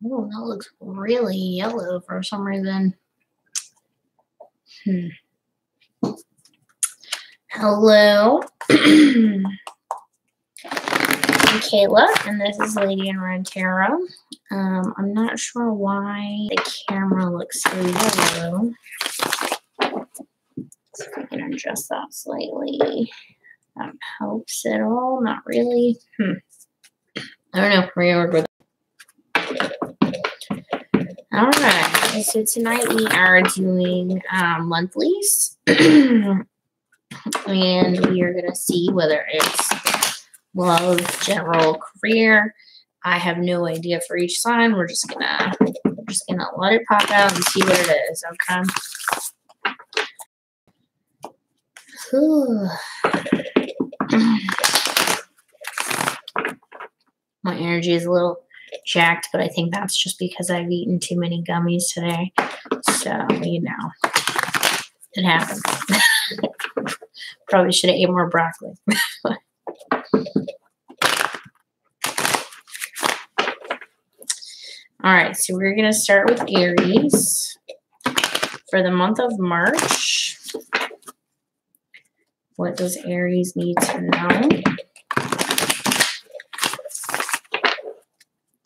Oh, that looks really yellow for some reason. Hello. I'm Kayla, and this is Lady in Red Tarot. I'm not sure why the camera looks so yellow. See if I can adjust that slightly. That helps at all? Not really. I don't know. We're gonna work with it. All right. So tonight we are doing monthlies, and we are gonna see whether it's love, general, career. I have no idea for each sign. We're just gonna let it pop out and see what it is. Okay. Whew. My energy is a little jacked, but I think that's just because I've eaten too many gummies today. So, you know, it happens. Probably should have ate more broccoli. All right, so we're going to start with Aries for the month of March. What does Aries need to know?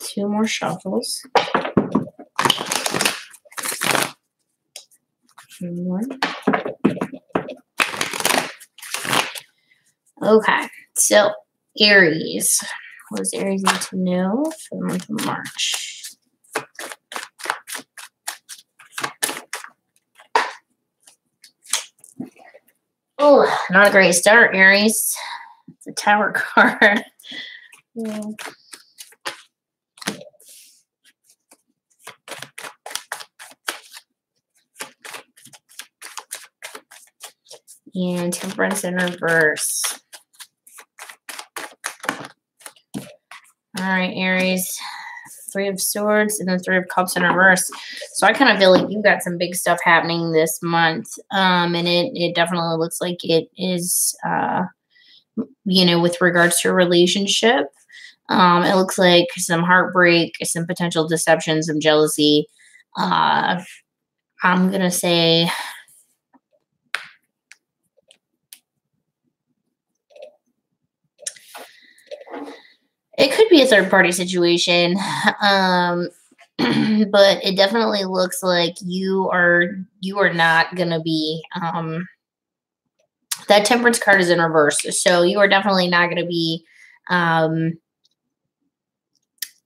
2 more shuffles. 1. Okay, so Aries. What does Aries need to know for the month of March? Oh, not a great start, Aries. It's a Tower card. Yeah. And Temperance in reverse. All right, Aries. 3 of Swords and then 3 of Cups in reverse. So I kind of feel like you've got some big stuff happening this month. And it definitely looks like it is, you know, with regards to a relationship. It looks like some heartbreak, some potential deception, some jealousy. I'm going to say it could be a third-party situation, but it definitely looks like you are not going to be, that Temperance card is in reverse, so you are definitely not going to be,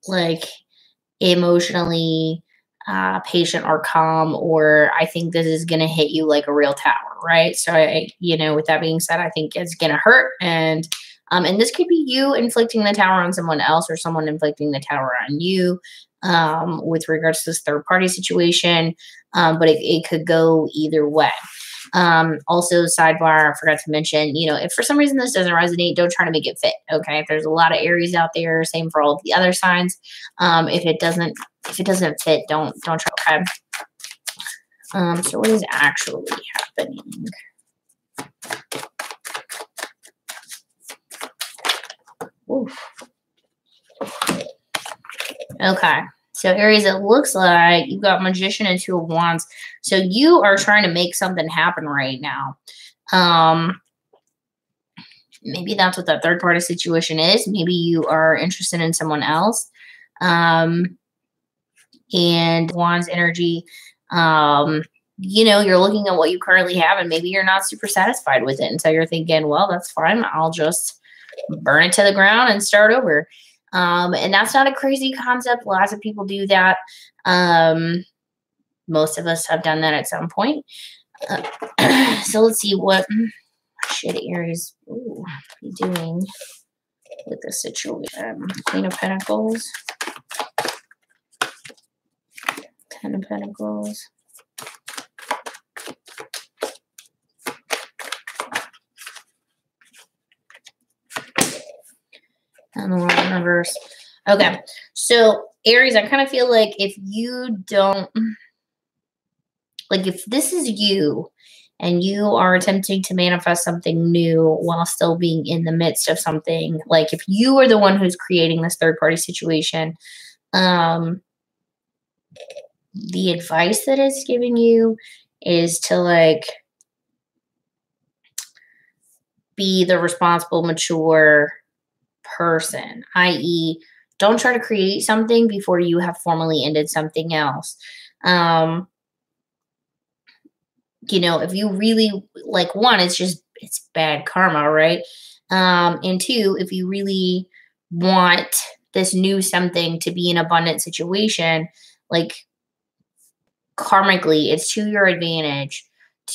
like, emotionally patient or calm, or I think this is going to hit you like a real tower, right? So, you know, with that being said, I think it's going to hurt, and this could be you inflicting the tower on someone else or someone inflicting the tower on you with regards to this third-party situation, but it could go either way. Also, sidebar, I forgot to mention, you know, if for some reason this doesn't resonate, don't try to make it fit, okay? If there's a lot of Aries out there, same for all of the other signs. If it doesn't fit, don't try, okay? So what is actually happening? Oof. Okay, so Aries, it looks like you've got Magician and 2 of Wands. So you are trying to make something happen right now. Maybe that's what that third-party situation is. Maybe you are interested in someone else. And Wands energy, you know, you're looking at what you currently have, and maybe you're not super satisfied with it. And so you're thinking, well, that's fine. I'll just burn it to the ground and start over. And that's not a crazy concept. Lots of people do that. Most of us have done that at some point. So let's see what should Aries be doing with this situation. Queen of Pentacles. 10 of Pentacles. And the World in reverse. Okay, so Aries, I kind of feel like if you don't, like if this is you and you are attempting to manifest something new while still being in the midst of something, like if you are the one who's creating this third-party situation, the advice that it's giving you is to like be the responsible, mature person, i.e., don't try to create something before you have formally ended something else. Um, if you really like one, it's bad karma, right? And two, if you really want this new something to be an abundant situation, like karmically, it's to your advantage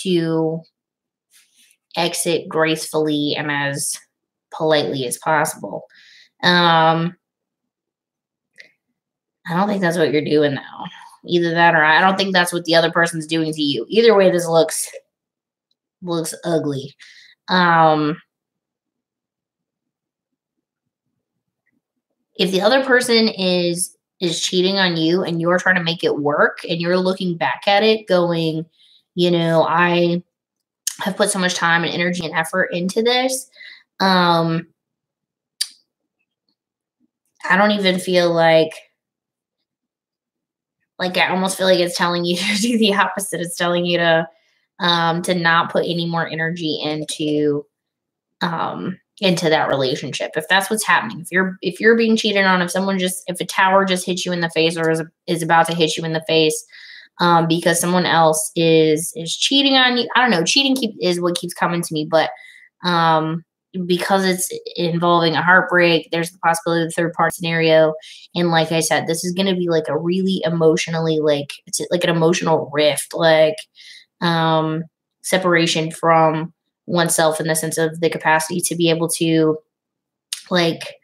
to exit gracefully and as politely as possible. Um, I don't think that's what you're doing though. Either that or I don't think that's what the other person's doing to you. Either way, this looks ugly. Um, if the other person is cheating on you and you're trying to make it work and you're looking back at it going, I have put so much time and energy and effort into this. Um, I don't even feel like I almost feel like it's telling you to do the opposite. It's telling you to not put any more energy into that relationship. If that's what's happening, if you're being cheated on, if a tower just hits you in the face or is about to hit you in the face, because someone else is cheating on you. I don't know. Is what keeps coming to me, but because it's involving a heartbreak, there's the possibility of the third party scenario. And like I said, this is going to be like a really emotionally, like it's like an emotional rift, like separation from oneself in the sense of the capacity to be able to like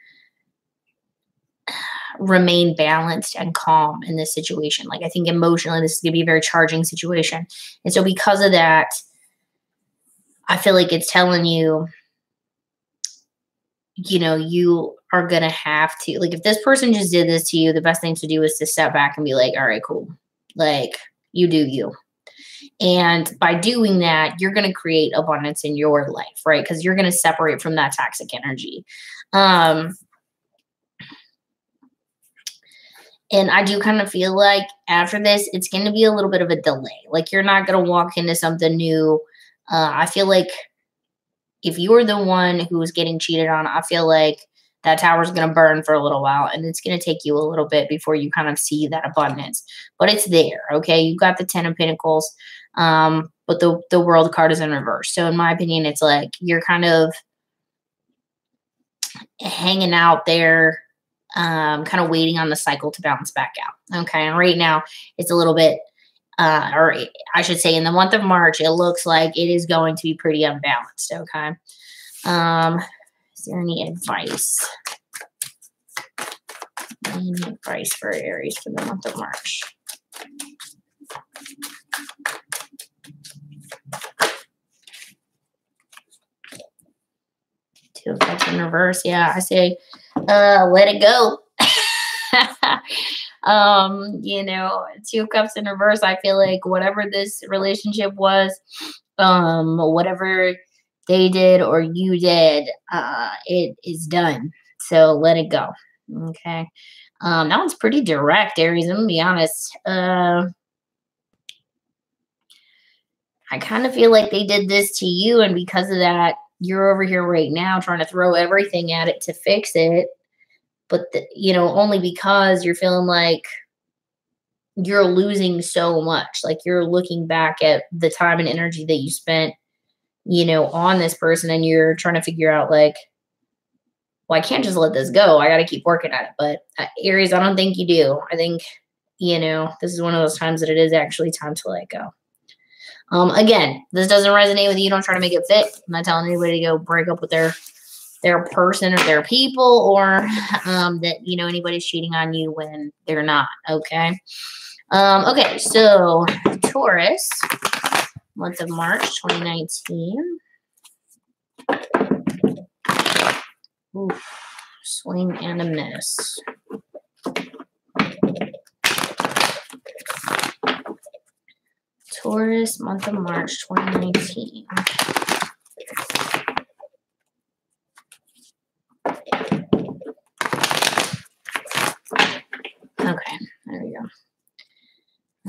remain balanced and calm in this situation. Like I think emotionally, this is going to be a very charging situation. And so because of that, I feel like it's telling you, you are going to have to, like, if this person just did this to you, the best thing to do is to step back and be like, all right, cool. Like, you do you. And by doing that, you're going to create abundance in your life, right? Because you're going to separate from that toxic energy. And I do kind of feel like after this, it's going to be a little bit of a delay. Like, you're not going to walk into something new. I feel like if you're the one who is getting cheated on, I feel like that tower is going to burn for a little while and it's going to take you a little bit before you kind of see that abundance. But it's there, okay? You've got the 10 of Pentacles, but the World card is in reverse. So in my opinion, it's like you're kind of hanging out there, kind of waiting on the cycle to bounce back out, okay? And right now, it's a little bit or I should say in the month of March, it looks like it is going to be pretty unbalanced, okay? Is there any advice? Any advice for Aries for the month of March? Two of Cups in reverse. Yeah, I say let it go. Two of Cups in reverse. I feel like whatever this relationship was, whatever they did or you did, it is done. So let it go. Okay. That one's pretty direct, Aries. I'm gonna be honest. I kind of feel like they did this to you, and because of that, you're over here right now trying to throw everything at it to fix it. But only because you're feeling like you're losing so much. Like you're looking back at the time and energy that you spent, on this person, and you're trying to figure out like, well, I can't just let this go. I got to keep working at it. But Aries, I don't think you do. I think, this is one of those times that it is actually time to let go. Again, this doesn't resonate with you. Don't try to make it fit. I'm not telling anybody to go break up with their person or their people, or that anybody's cheating on you when they're not. Okay. Okay, so Taurus, month of March 2019. Oof, swing and a miss. Taurus, month of March 2019. Okay, there we go.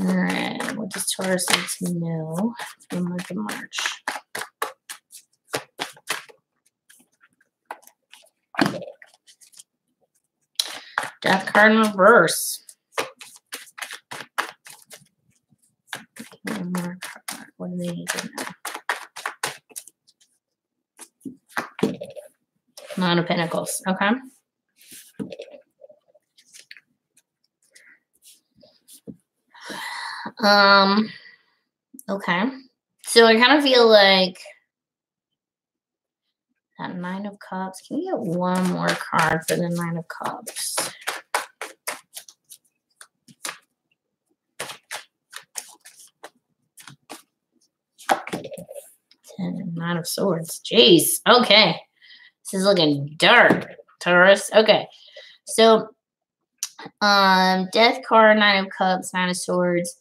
All right, what does Taurus need to know for the month of March? Death card in reverse. One more card. What do they need to know? Nine of Pentacles. Okay. Okay. So I kind of feel like that Nine of Cups. Can we get one more card for the Nine of Cups? Nine of Swords. Jeez. Okay. This is looking dark, Taurus. Okay. So, Death card, Nine of Cups, Nine of Swords.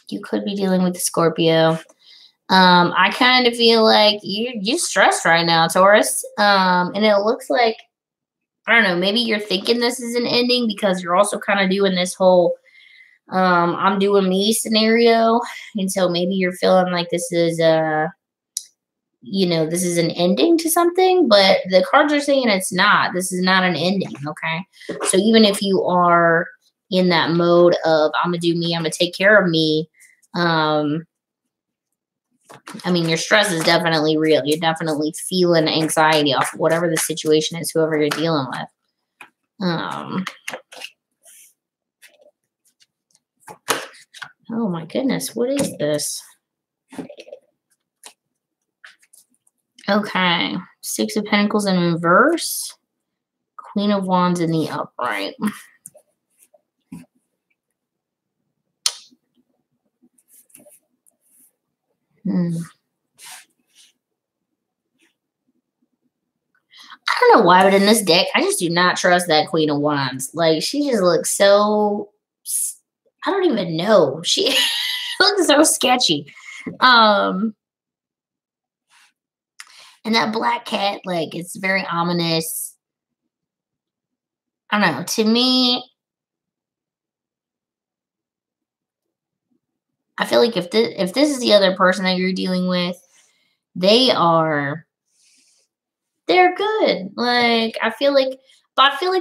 You could be dealing with the Scorpio. I kind of feel like you're stressed right now, Taurus. And it looks like, I don't know, maybe you're thinking this is an ending because you're also kind of doing this whole I'm doing me scenario. And so maybe you're feeling like this is this is an ending to something, but the cards are saying it's not. This is not an ending, okay? So even if you are in that mode of I'm gonna do me, I'm gonna take care of me, I mean, your stress is definitely real. You're definitely feeling anxiety off of whatever the situation is, whoever you're dealing with. Oh my goodness, what is this? Okay, Six of Pentacles in reverse, Queen of Wands in the upright. I don't know why, but in this deck, I just do not trust that Queen of Wands. Like, she just looks so, I don't even know. She looks so sketchy. And that black cat, like, it's very ominous. I don't know. To me, I feel like if this is the other person that you're dealing with, they're good. Like, I feel like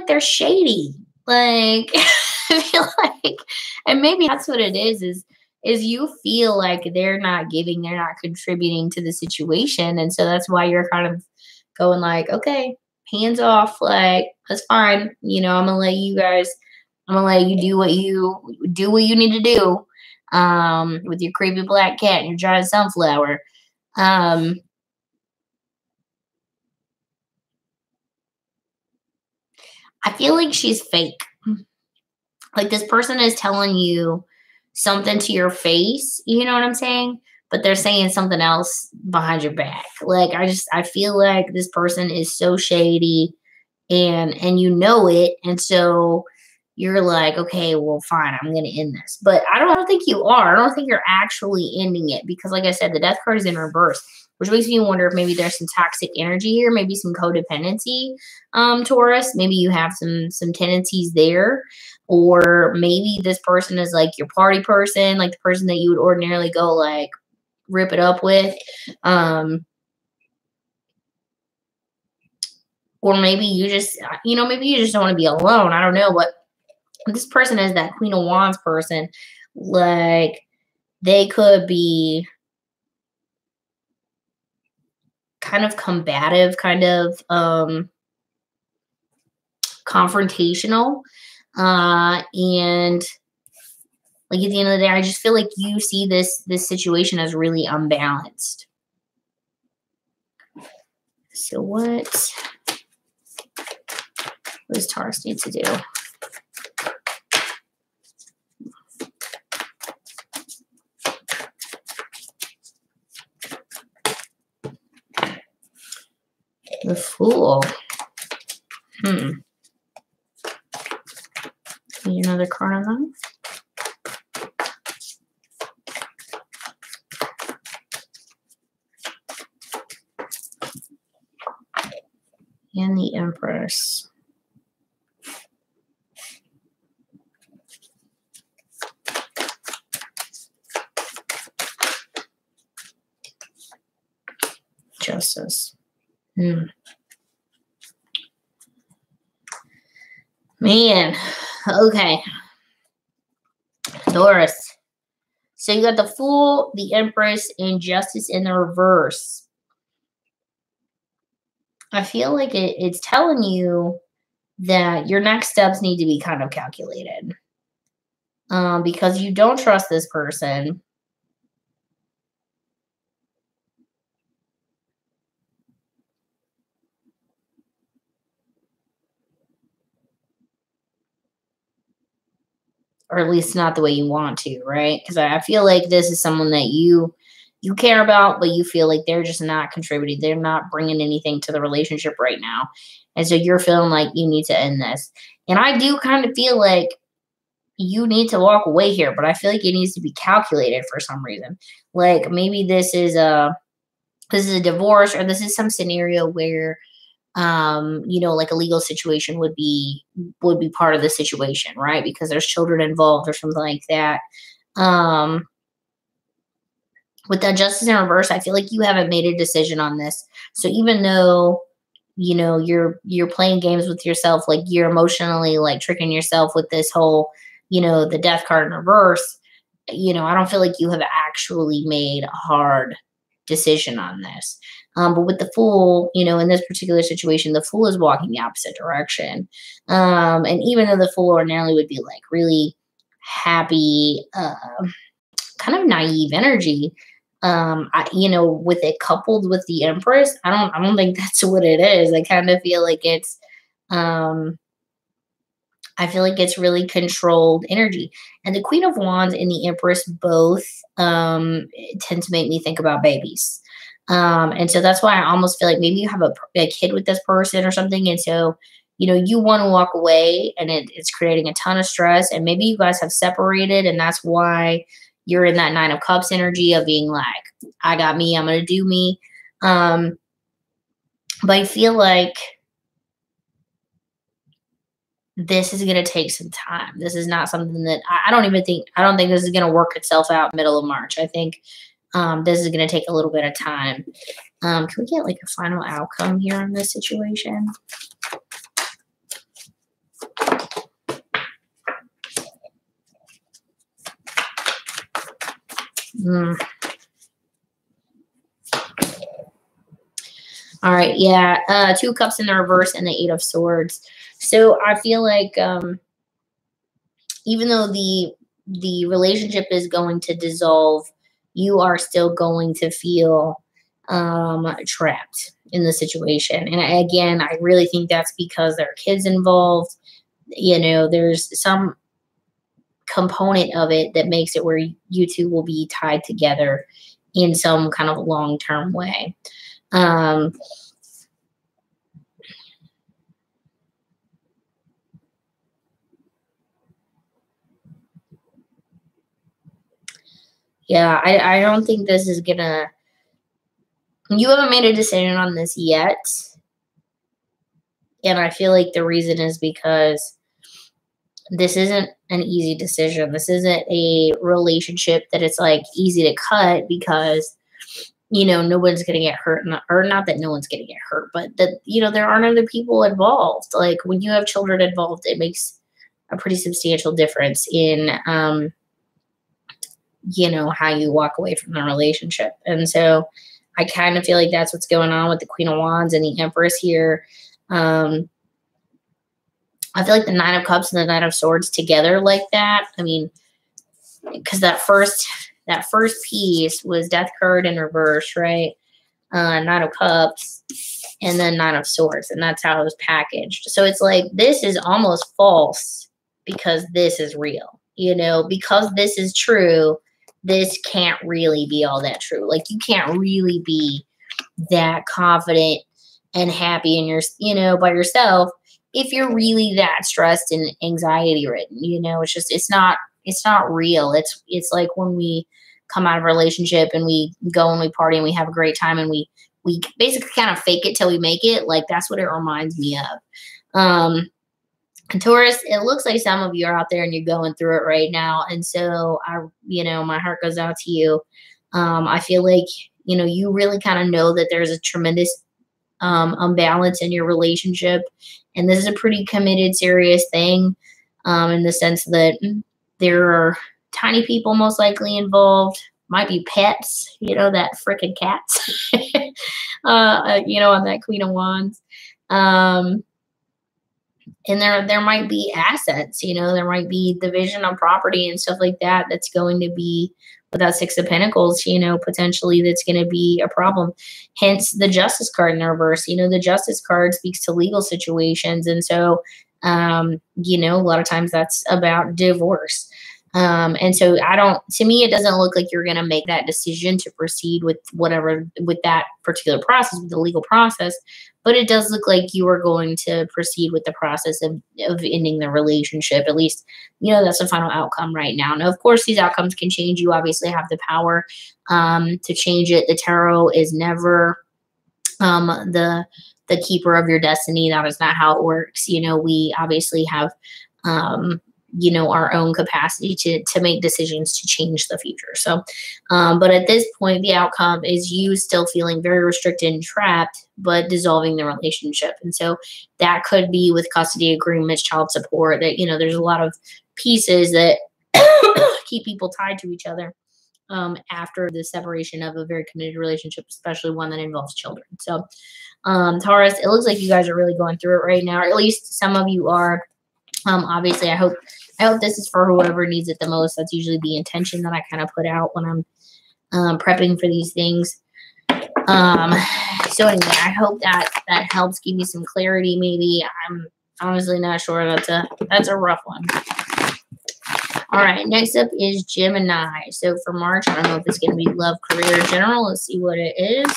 they're shady. Like, I feel like, and maybe that's what it is you feel like they're not contributing to the situation. And so that's why you're kind of going like, okay, hands off. Like, that's fine. I'm going to let you do what you need to do. With your creepy black cat and your giant sunflower. I feel like she's fake. Like, this person is telling you something to your face, you know what I'm saying? But they're saying something else behind your back. Like, I feel like this person is so shady and you know it. And so you're like, okay, well, fine, I'm going to end this. But I don't think you are. I don't think you're actually ending it because, like I said, the Death card is in reverse, which makes me wonder if maybe there's some toxic energy here, maybe some codependency, Taurus. Maybe you have some tendencies there, or maybe this person is like your party person, like the person that you would ordinarily go like rip it up with. Or maybe you just, maybe you just don't want to be alone. I don't know, but this person is that Queen of Wands person. Like, they could be kind of combative, kind of confrontational. And like at the end of the day, I just feel like you see this situation as really unbalanced. So what does Taurus need to do? The Fool. Need another card on that? And the Empress. Justice. Man. Okay. Taurus. So you got the Fool, the Empress, and Justice in the reverse. I feel like it's telling you that your next steps need to be kind of calculated. Because you don't trust this person. Or at least not the way you want to, right? Because I feel like this is someone that you care about, but you feel like they're just not contributing. They're not bringing anything to the relationship right now. And so you're feeling like you need to end this. And I do kind of feel like you need to walk away here, but I feel like it needs to be calculated for some reason. Like maybe this is a divorce, or this is some scenario where like a legal situation would be part of the situation, right? Because there's children involved or something like that. With that Justice in reverse, I feel like you haven't made a decision on this. So even though you're playing games with yourself, like you're emotionally like tricking yourself with this whole, the Death card in reverse, I don't feel like you have actually made a hard decision on this. But with the Fool, in this particular situation, the Fool is walking the opposite direction. And even though the Fool ordinarily would be like really happy, kind of naive energy, with it coupled with the Empress, I don't think that's what it is. I kind of feel like it's, really controlled energy. And the Queen of Wands and the Empress both tend to make me think about babies. And so that's why I almost feel like maybe you have a kid with this person or something. And so, you want to walk away, and it's creating a ton of stress. And maybe you guys have separated, and that's why you're in that Nine of Cups energy of being like, I got me, I'm going to do me. But I feel like this is going to take some time. This is not something that I don't think this is going to work itself out middle of March. I think this is going to take a little bit of time. Can we get like a final outcome here on this situation? All right, yeah. Two Cups in the reverse and the Eight of Swords. So I feel like even though the relationship is going to dissolve, you are still going to feel trapped in the situation. And I really think that's because there are kids involved. There's some component of it that makes it where you two will be tied together in some kind of long-term way. Yeah, I don't think this is gonna. You haven't made a decision on this yet. And I feel like the reason is because this isn't an easy decision. This isn't a relationship that it's like easy to cut because, no one's going to get hurt. Or not that no one's going to get hurt, but that, there aren't other people involved. Like when you have children involved, it makes a pretty substantial difference in, how you walk away from the relationship. And so I kind of feel like that's what's going on with the Queen of Wands and the Empress here. I feel like the Nine of Cups and the Nine of Swords together like that. I mean, because that first piece was Death card in reverse, right? Nine of Cups and then Nine of Swords, and that's how it was packaged. So it's like this is almost false because this is real, because this is true. This can't really be all that true. Like you can't really be that confident and happy in your, by yourself if you're really that stressed and anxiety ridden. It's not real. It's like when we come out of a relationship and we go and we party and we have a great time and we basically kind of fake it till we make it. Like that's what it reminds me of. Taurus, it looks like some of you are out there and you're going through it right now. And so my heart goes out to you. I feel like you know, you really kind of know that there's a tremendous imbalance in your relationship. And this is a pretty committed, serious thing, in the sense that there are tiny people most likely involved, might be pets, you know, that freaking cats, you know, on that Queen of Wands. Um, and there might be assets, you know, there might be division of property and stuff like that that's going to be, with that Six of Pentacles, you know, potentially that's going to be a problem. Hence the Justice card in the reverse. You know, the Justice card speaks to legal situations. And so, you know, a lot of times that's about divorce. And so to me, it doesn't look like you're going to make that decision to proceed with whatever, with that particular process, with the legal process. But it does look like you are going to proceed with the process of ending the relationship. At least, you know, that's the final outcome right now. Now, of course, these outcomes can change. You obviously have the power to change it. The tarot is never the keeper of your destiny. That is not how it works. You know, we obviously have you know, our own capacity to make decisions to change the future. So, but at this point, the outcome is you still feeling very restricted and trapped, but dissolving the relationship. And so that could be with custody agreements, child support, that, you know, there's a lot of pieces that keep people tied to each other after the separation of a very committed relationship, especially one that involves children. So, Taurus, it looks like you guys are really going through it right now, or at least some of you are. Obviously, I hope this is for whoever needs it the most. That's usually the intention that I kind of put out when I'm prepping for these things. So anyway, I hope that helps give you some clarity. Maybe I'm honestly not sure. That's a rough one. All right, next up is Gemini. So for March, I don't know if it's going to be love, career, general. Let's see what it is.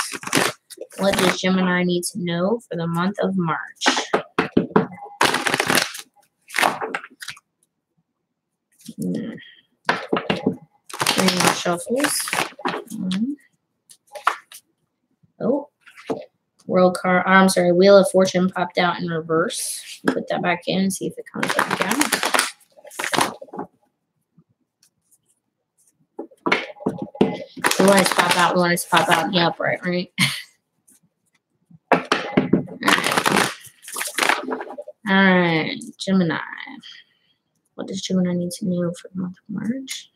What does Gemini need to know for the month of March? Three more shuffles. Oh, World card. I'm sorry, Wheel of Fortune popped out in reverse. Put that back in and see if it comes back out. We want it to pop out. We want it to pop out in the upright, right? All right, Gemini. What does Gemini need to know for the month of March?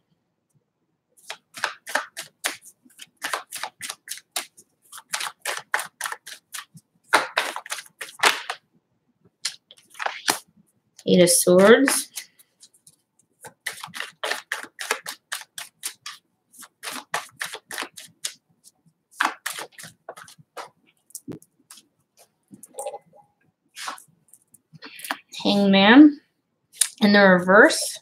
Eight of Swords. Hangman. In the reverse.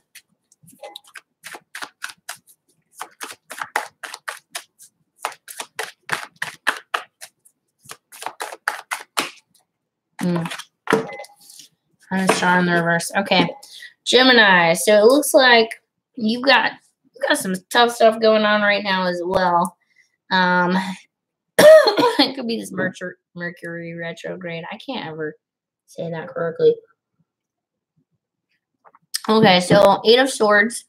Kind of star in the reverse. Okay. Gemini. So it looks like you've got some tough stuff going on right now as well. It could be this Mercury retrograde. I can't ever say that correctly. Okay, so Eight of Swords.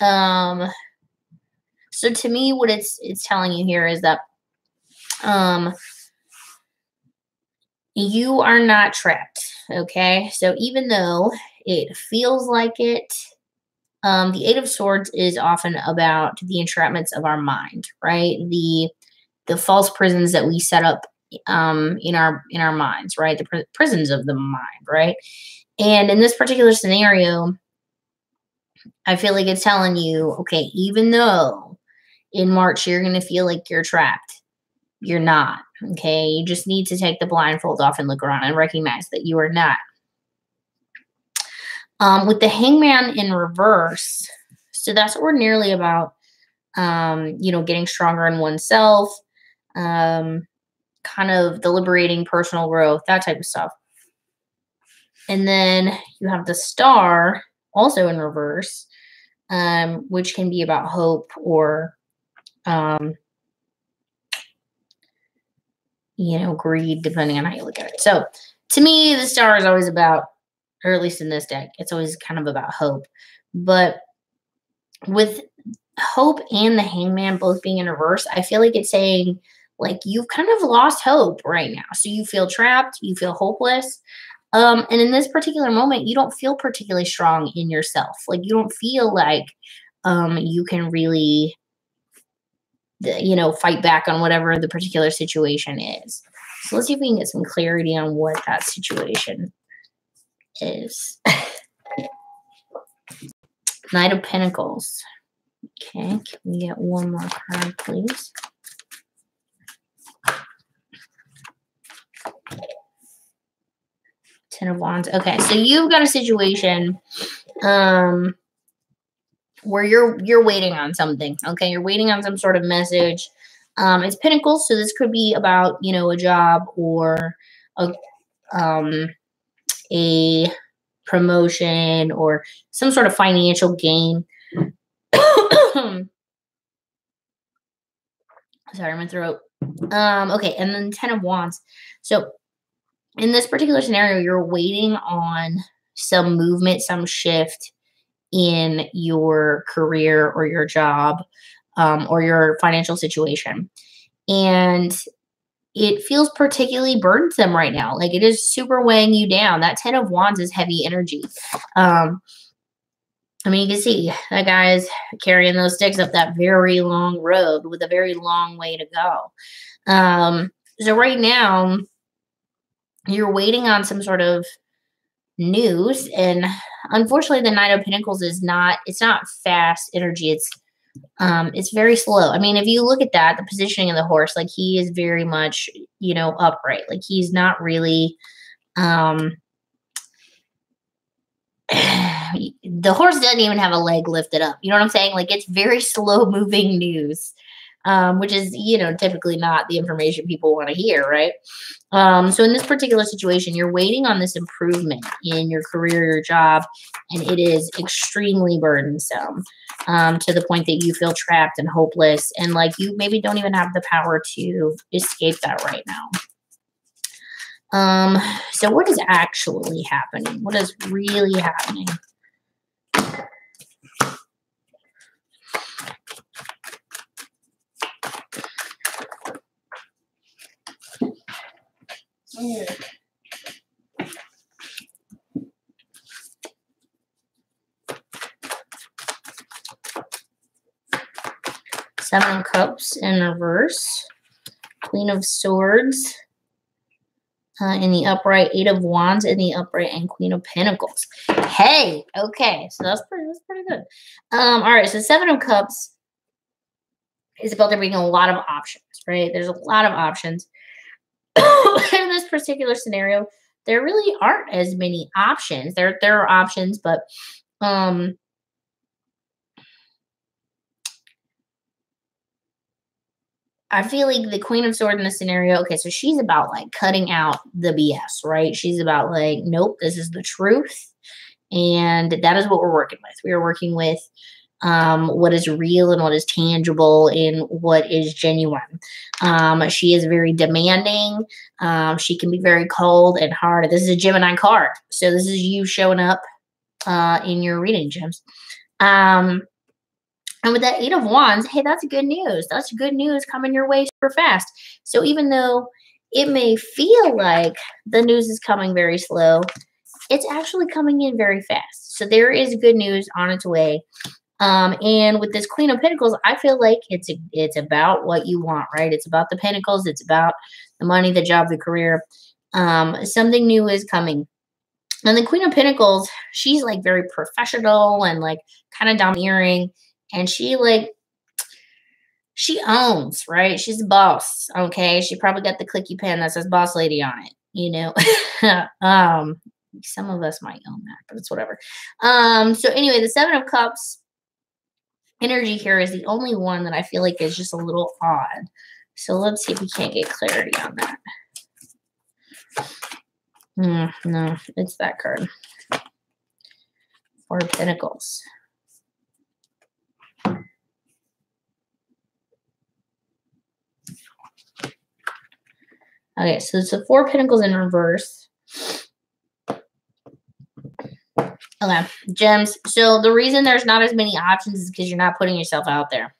So to me, what it's telling you here is that you are not trapped. Okay, so even though it feels like it, the Eight of Swords is often about the entrapments of our mind, right? The false prisons that we set up in our minds, right? The prisons of the mind, right? And in this particular scenario, I feel like it's telling you, okay, even though in March you're going to feel like you're trapped, you're not. Okay, you just need to take the blindfold off and look around and recognize that you are not. With the Hangman in reverse, so that's ordinarily about, you know, getting stronger in oneself, kind of the liberating personal growth, that type of stuff. And then you have the Star also in reverse, which can be about hope or, you know, greed, depending on how you look at it. So to me, the Star is always about, or at least in this deck, it's always kind of about hope. But with Hope and the Hangman both being in reverse, I feel like it's saying, like, you've kind of lost hope right now. So you feel trapped, you feel hopeless. And in this particular moment, you don't feel particularly strong in yourself. Like, you don't feel like you can really, fight back on whatever the particular situation is. So let's see if we can get some clarity on what that situation is. Knight of Pentacles. Okay, can we get one more card, please? Ten of Wands. Okay, so you've got a situation where you're waiting on something. Okay, you're waiting on some sort of message. It's Pentacles, so this could be about, a job or a promotion or some sort of financial gain. Sorry, my throat. Okay, and then Ten of Wands. So in this particular scenario, you're waiting on some movement, some shift in your career or your job, or your financial situation. And it feels particularly burdensome right now. Like, it is super weighing you down. That Ten of Wands is heavy energy. You can see that guy is carrying those sticks up that very long road with a very long way to go. So right now, you're waiting on some sort of news, and unfortunately, the Knight of Pentacles it's not fast energy. It's very slow. I mean, if you look at that, the positioning of the horse, like, he is very much, upright. Like, he's not really, the horse doesn't even have a leg lifted up. You know what I'm saying? Like, it's very slow moving news, which is, typically not the information people want to hear, right? So in this particular situation, you're waiting on this improvement in your career, your job, and it is extremely burdensome, to the point that you feel trapped and hopeless, and like you maybe don't even have the power to escape that right now. So what is actually happening? What is really happening? Seven of Cups in reverse, Queen of Swords in the upright, Eight of Wands in the upright, and Queen of Pentacles. Hey, okay, so that's pretty good. All right, so Seven of Cups is about there being a lot of options, right? There's a lot of options. In this particular scenario, there really aren't as many options. There are options, but I feel like the Queen of Swords in this scenario, okay, so she's about like cutting out the BS, right? She's about like, nope, this is the truth. And that is what we're working with. We are working with what is real and what is tangible and what is genuine. She is very demanding. She can be very cold and hard. This is a Gemini card. So this is you showing up in your reading, Gems. And with that Eight of Wands, hey, that's good news. That's good news coming your way super fast. So even though it may feel like the news is coming very slow, it's actually coming in very fast. So there is good news on its way. And with this Queen of Pentacles, I feel like it's about what you want, right? It's about the Pentacles. It's about the money, the job, the career. Something new is coming. And the Queen of Pentacles, she's like very professional and like kind of domineering. And she owns, right? She's a boss, okay? She probably got the clicky pen that says boss lady on it, some of us might own that, but it's whatever. So anyway, the Seven of Cups energy here is the only one that I feel like is just a little odd. So let's see if we can't get clarity on that. No, it's that card. Four of Pentacles. Okay, so it's the Four of Pentacles in reverse. Okay, gems. So the reason there's not as many options is because you're not putting yourself out there.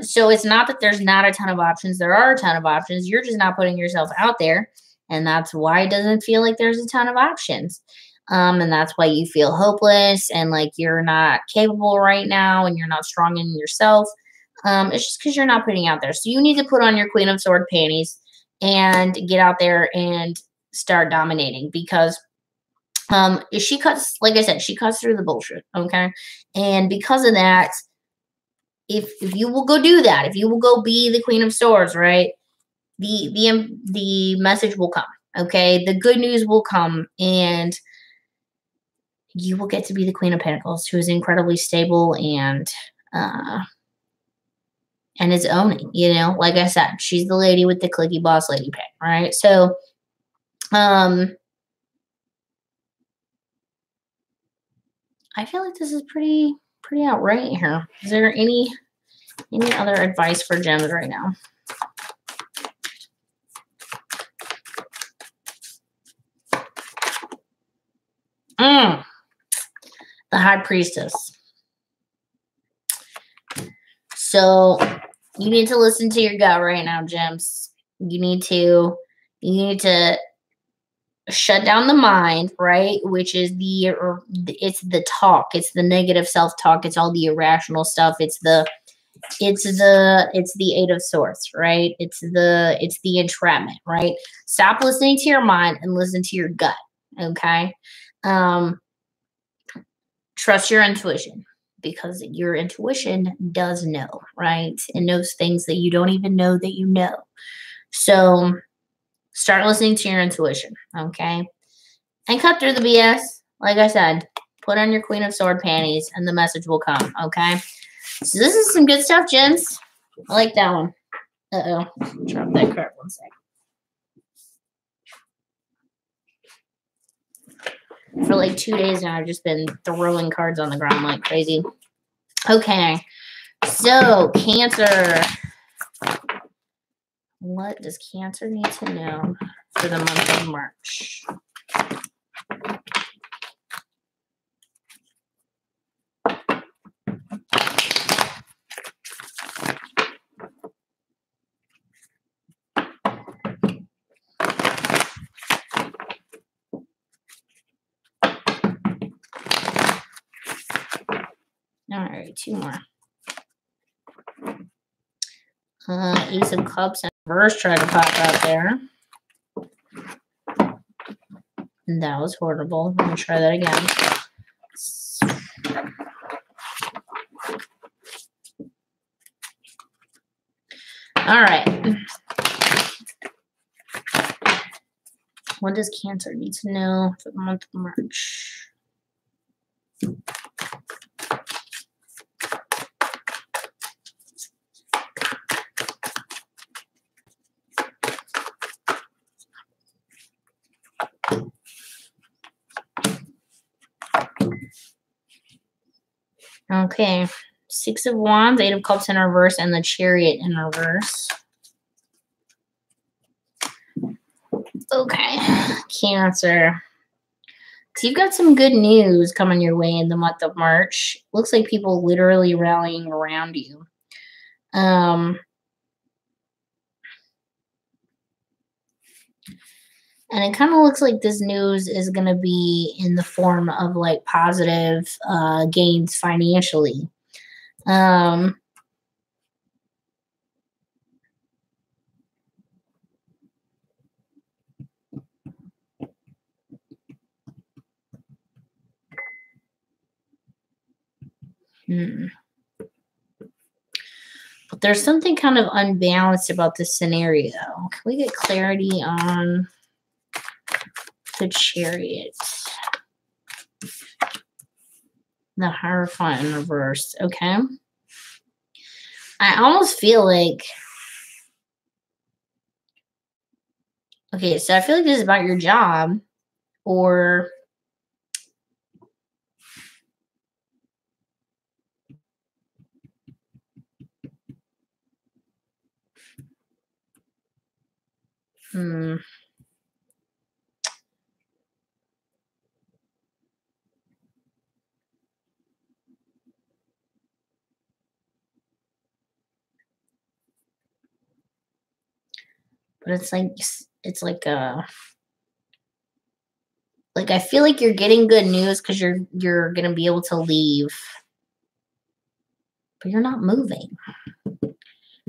So it's not that there's not a ton of options. There are a ton of options. You're just not putting yourself out there. And that's why it doesn't feel like there's a ton of options. And that's why you feel hopeless and like you're not capable right now and you're not strong in yourself. It's just because you're not putting out there. So you need to put on your Queen of Sword panties and get out there and start dominating because she cuts, like I said, she cuts through the bullshit. Okay. And because of that, if you will go do that, if you will go be the Queen of Swords, right? The message will come. Okay, the good news will come, and you will get to be the Queen of Pentacles, who is incredibly stable and is owning. You know, like I said, she's the lady with the clicky boss lady pick, right? So, I feel like this is pretty outright here. Is there any other advice for gems right now? The High Priestess. So you need to listen to your gut right now, gems. You need to shut down the mind, right? Which is it's the talk, it's the negative self-talk, it's all the irrational stuff, it's the Eight of Swords, right? It's the entrapment, right? Stop listening to your mind and listen to your gut. Okay. Trust your intuition because your intuition does know, right? It knows things that you don't even know that you know. So start listening to your intuition, okay? And cut through the BS. Like I said, put on your Queen of Sword panties and the message will come, okay? So this is some good stuff, gents. I like that one. Uh-oh. Drop that card 1 second. For like 2 days now, I've just been throwing cards on the ground like crazy. Okay. So, Cancer. What does Cancer need to know for the month of March? All right, 2 more. Ace of Cups and reverse tried to pop out there. That was horrible. Let me try that again. All right. What does Cancer need to know for the month of March? Okay. 6 of Wands, 8 of Cups in reverse, and the Chariot in reverse. Okay. Cancer. So you've got some good news coming your way in the month of March. Looks like people literally rallying around you. And it kind of looks like this news is going to be in the form of like positive gains financially. But there's something kind of unbalanced about this scenario. Can we get clarity on the Chariot? The Hierophant in reverse. Okay. I almost feel like... Okay, so I feel like this is about your job or... But it's like I feel like you're getting good news because you're gonna be able to leave, but you're not moving.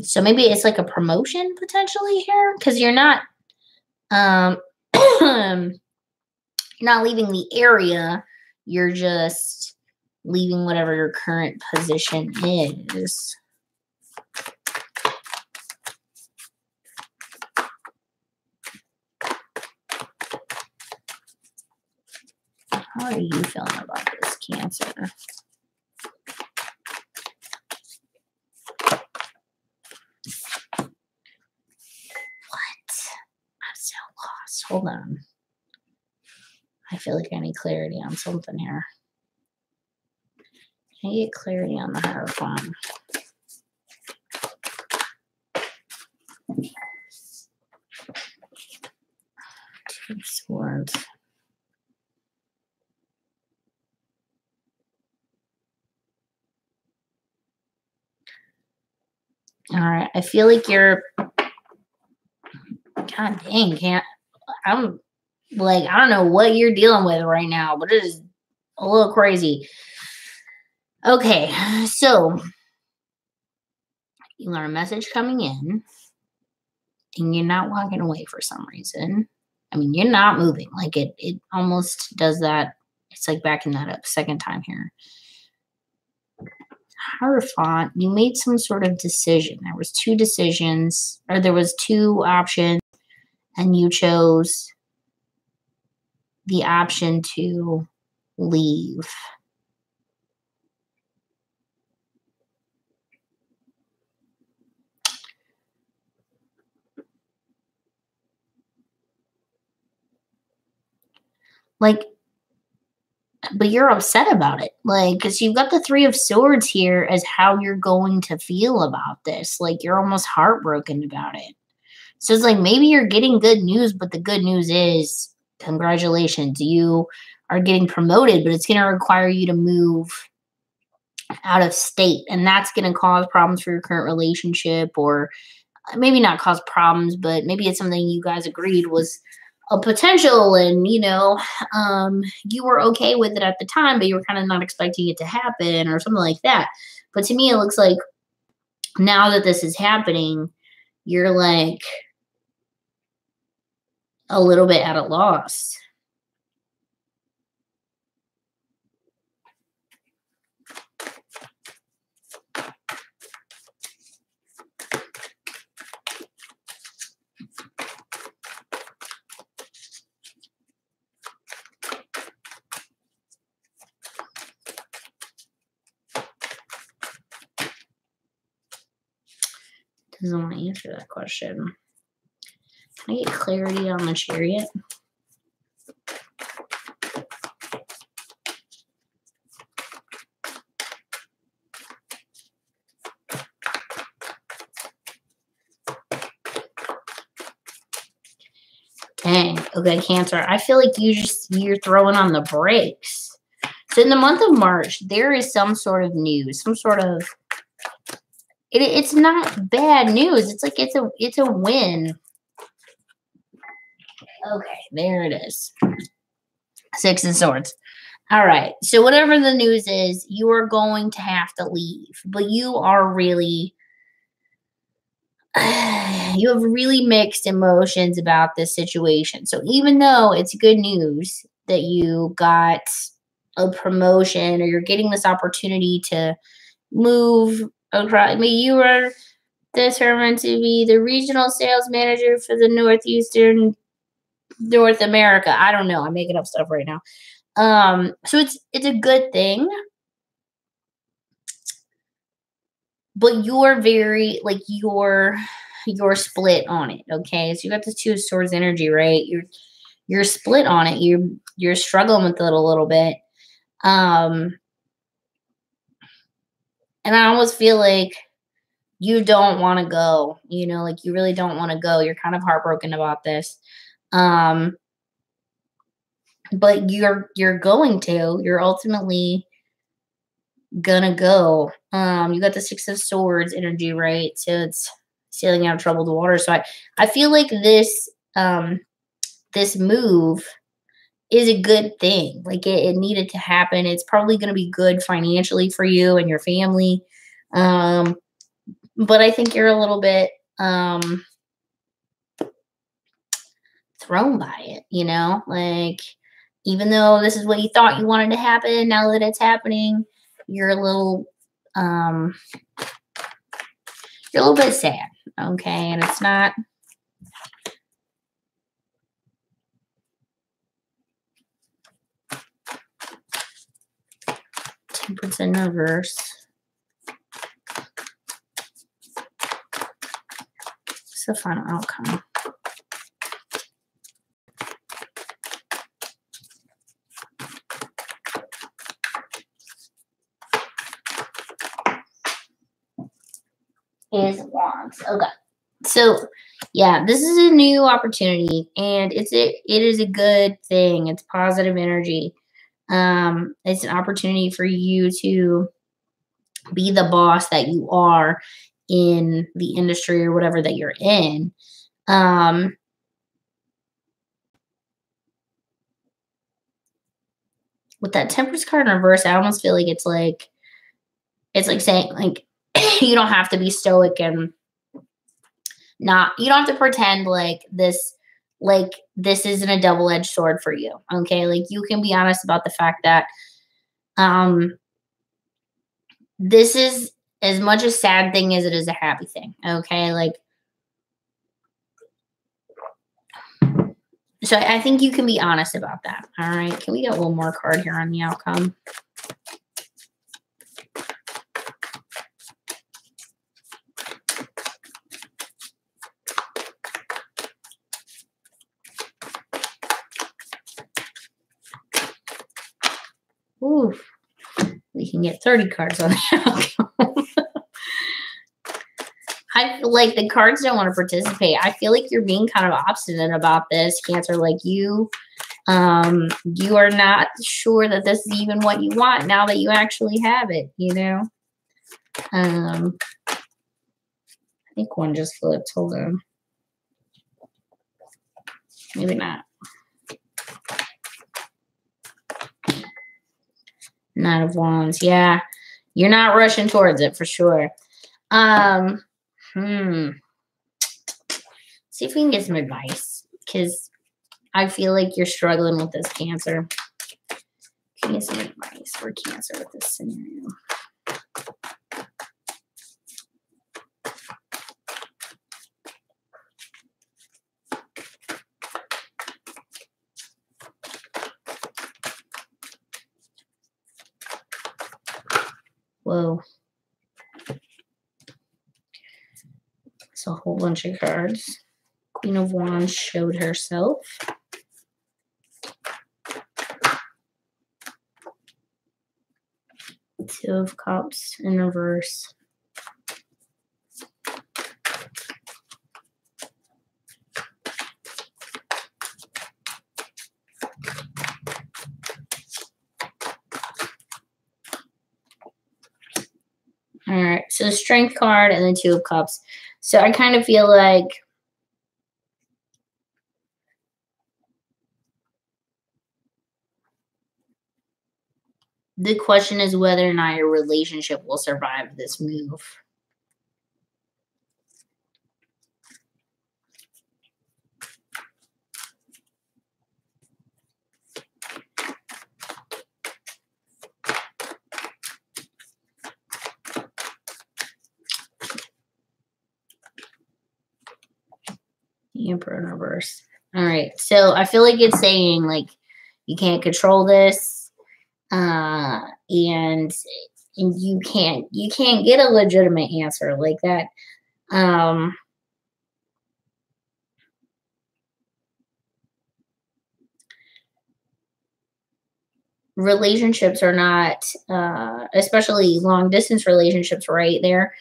So maybe it's like a promotion potentially here because um you're not leaving the area. You're just leaving whatever your current position is. How are you feeling about this, Cancer? What? I'm so lost. Hold on. I feel like I need clarity on something here. Can I get clarity on the Hierophant? Two Swords. All right. I feel like you're. God dang, I'm like, I don't know what you're dealing with right now, but it is a little crazy. Okay, so you got a message coming in, and you're not walking away for some reason. I mean, you're not moving. Like it almost does that. It's like backing that up second time here. Hierophant, you made some sort of decision. There was two decisions, or there was two options, and you chose the option to leave. Like, but you're upset about it. Like, because you've got the Three of Swords here as how you're going to feel about this. Like, you're almost heartbroken about it. So it's like maybe you're getting good news, but the good news is congratulations, you are getting promoted, but it's going to require you to move out of state. And that's going to cause problems for your current relationship, or maybe not cause problems, but maybe it's something you guys agreed was a potential, and you were okay with it at the time, but you were kind of not expecting it to happen or something like that. But to me, it looks like now that this is happening, you're like a little bit at a loss. Doesn't want to answer that question. Can I get clarity on the Chariot? Dang. Okay, Cancer. I feel like you're throwing on the brakes. So in the month of March, there is some sort of news, some sort of it's not bad news. It's like it's a win. Okay, there it is. Six of Swords. All right. So whatever the news is, you are going to have to leave, but you are really you have really mixed emotions about this situation. So even though it's good news that you got a promotion or you're getting this opportunity to move across, I mean, you were determined to be the regional sales manager for the Northeastern North America. I don't know. I'm making up stuff right now. So it's a good thing. But you're very like you're split on it, okay? So you got the Two of Swords energy, right? You're split on it. You're struggling with it a little bit. And I almost feel like you don't want to go, like you really don't want to go. You're kind of heartbroken about this. But you're going to. You're ultimately gonna go. You got the Six of Swords energy, right? So it's sailing out of troubled water. So I feel like this move is a good thing. Like it needed to happen. It's probably going to be good financially for you and your family. Um, but I think you're a little bit thrown by it, you know? Like, even though this is what you thought you wanted to happen, now that it's happening, you're a little um you're a little bit sad, okay? And it's not Temperance in reverse. What's the final outcome? Is Wands. Okay. So yeah, this is a new opportunity and it is a good thing. It's positive energy. It's an opportunity for you to be the boss that you are in the industry or whatever that you're in. With that Temperance card in reverse, I almost feel like it's like saying like you don't have to be stoic and not you don't have to pretend like this isn't a double-edged sword for you. Okay? Like you can be honest about the fact that this is as much a sad thing as it is a happy thing. Okay? Like so I think you can be honest about that. All right. Can we get one more card here on the outcome? Ooh, we can get 30 cards on the outcome. I feel like the cards don't want to participate. I feel like you're being kind of obstinate about this, Cancer. Like you are not sure that this is even what you want now that you actually have it, you know? I think one just flipped. Hold on. Maybe not. Knight of Wands. Yeah. You're not rushing towards it for sure. See if we can get some advice, because I feel like you're struggling with this, Cancer. Can you get some advice for Cancer with this scenario? Whoa. It's a whole bunch of cards. Queen of Wands showed herself. Two of Cups in reverse. All right, so the Strength card and the Two of Cups. So I kind of feel like the question is whether or not your relationship will survive this move. The Emperor in reverse. All right, so I feel like it's saying like you can't control this, and you can't get a legitimate answer like that. Relationships are not, especially long distance relationships, right? They're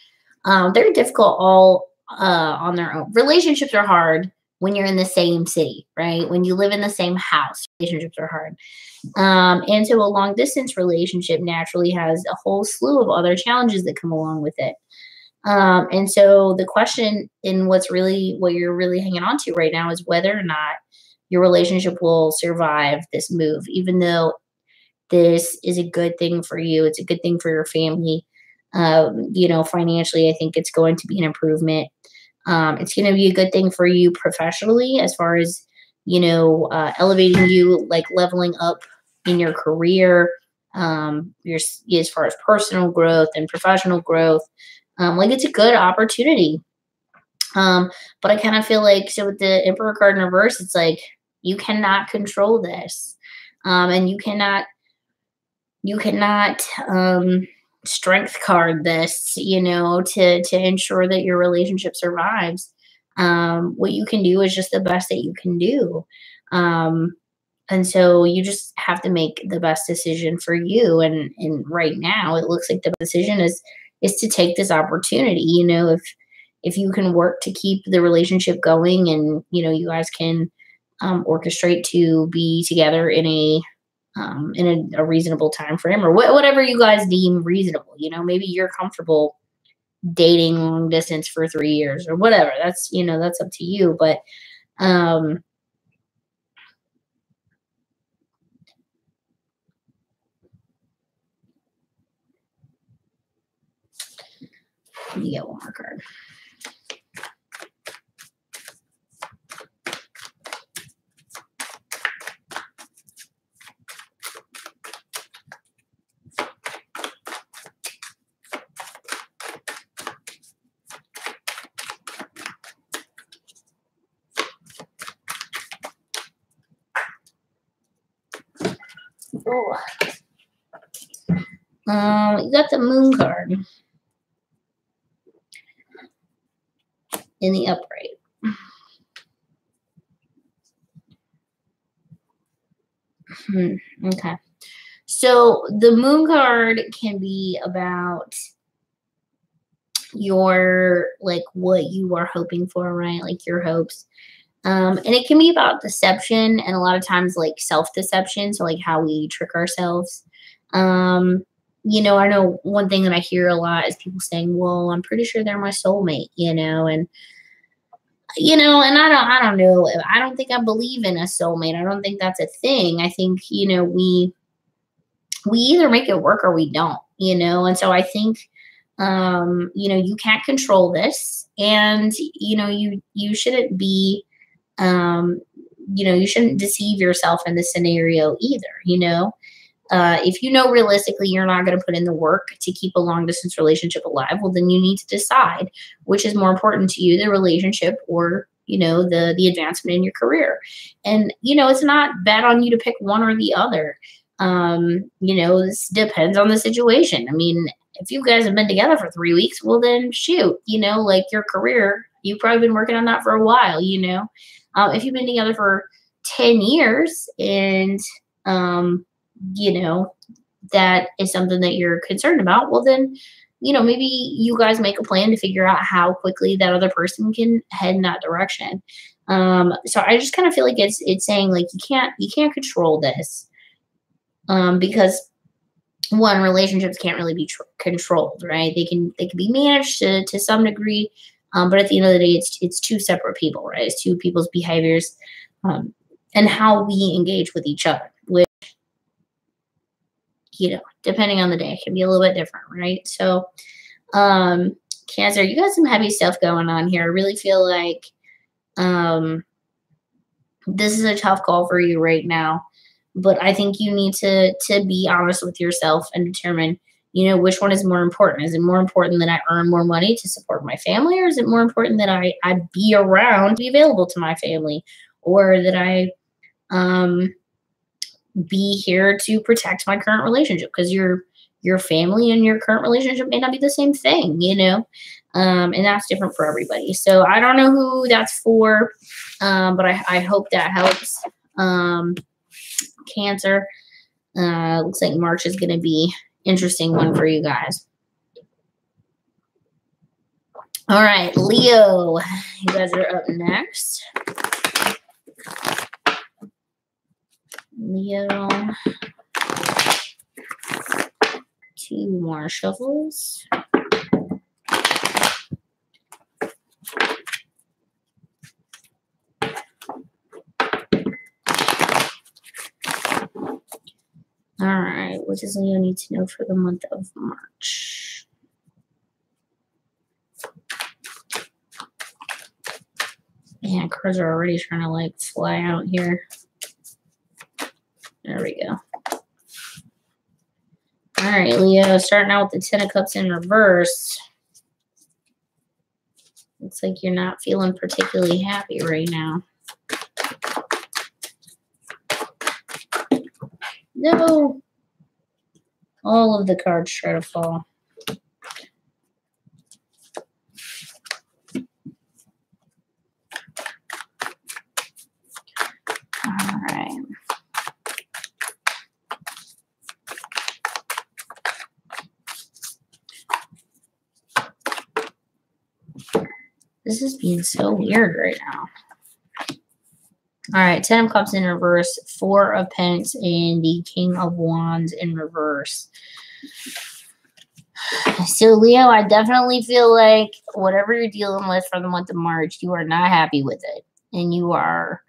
difficult all on their own. Relationships are hard when you're in the same city, right? When you live in the same house, relationships are hard. And so a long distance relationship naturally has a whole slew of other challenges that come along with it. And so the question in what you're really hanging on to right now is whether or not your relationship will survive this move, even though this is a good thing for you. It's a good thing for your family. Financially, I think it's going to be an improvement. It's going to be a good thing for you professionally, as far as, elevating you, like leveling up in your career, as far as personal growth and professional growth. Like it's a good opportunity. But I kind of feel like, so with the Emperor card in reverse, it's like you cannot control this. And you cannot strength card this, to ensure that your relationship survives. What you can do is just the best that you can do. Um, and so you just have to make the best decision for you. And right now it looks like the decision is to take this opportunity. If you can work to keep the relationship going, and you guys can orchestrate to be together in a reasonable time frame, or whatever you guys deem reasonable. Maybe you're comfortable dating long distance for 3 years or whatever. That's up to you. But um, let me get one more card. Oh, you got the Moon card in the upright. Okay. So the Moon card can be about your, like, what you are hoping for, right? Like your hopes. And it can be about deception, and a lot of times like self-deception. So like how we trick ourselves. Um, I know one thing that I hear a lot is people saying, well, I'm pretty sure they're my soulmate, and I don't know. I don't think I believe in a soulmate. I don't think that's a thing. I think, we either make it work or we don't, and so I think, you can't control this, and you shouldn't be, um you shouldn't deceive yourself in this scenario either. If realistically you're not going to put in the work to keep a long distance relationship alive, well, then you need to decide which is more important to you, the relationship or the advancement in your career. And it's not bad on you to pick one or the other. This depends on the situation. I mean, if you guys have been together for 3 weeks, well then shoot, like your career, you've probably been working on that for a while. If you've been together for 10 years and you know, that is something that you're concerned about, well then, maybe you guys make a plan to figure out how quickly that other person can head in that direction. So I just kind of feel like it's saying like you can't control this, because one, relationships can't really be controlled, right? They can be managed to some degree, but at the end of the day, it's two separate people, right? It's two people's behaviors, and how we engage with each other, which depending on the day, can be a little bit different, right? So, Cancer, you got some heavy stuff going on here. I really feel like um, this is a tough call for you right now, but I think you need to be honest with yourself and determine, which one is more important. Is it more important that I earn more money to support my family, or is it more important that I be around, be available to my family, or that I be here to protect my current relationship? Because your family and your current relationship may not be the same thing, and that's different for everybody. So I don't know who that's for, but I hope that helps. Cancer, looks like March is going to be interesting one for you guys. All right, Leo, you guys are up next. Leo, two more shuffles. All right. What does Leo need to know for the month of March? Man, cards are already trying to like fly out here. There we go. All right, Leo, starting out with the Ten of Cups in reverse. Looks like you're not feeling particularly happy right now. No. All of the cards try to fall. All right. This is being so weird right now. All right, Ten of Cups in reverse, Four of Pence, and the King of Wands in reverse. So, Leo, I definitely feel like whatever you're dealing with for the month of March, you are not happy with it. And you are,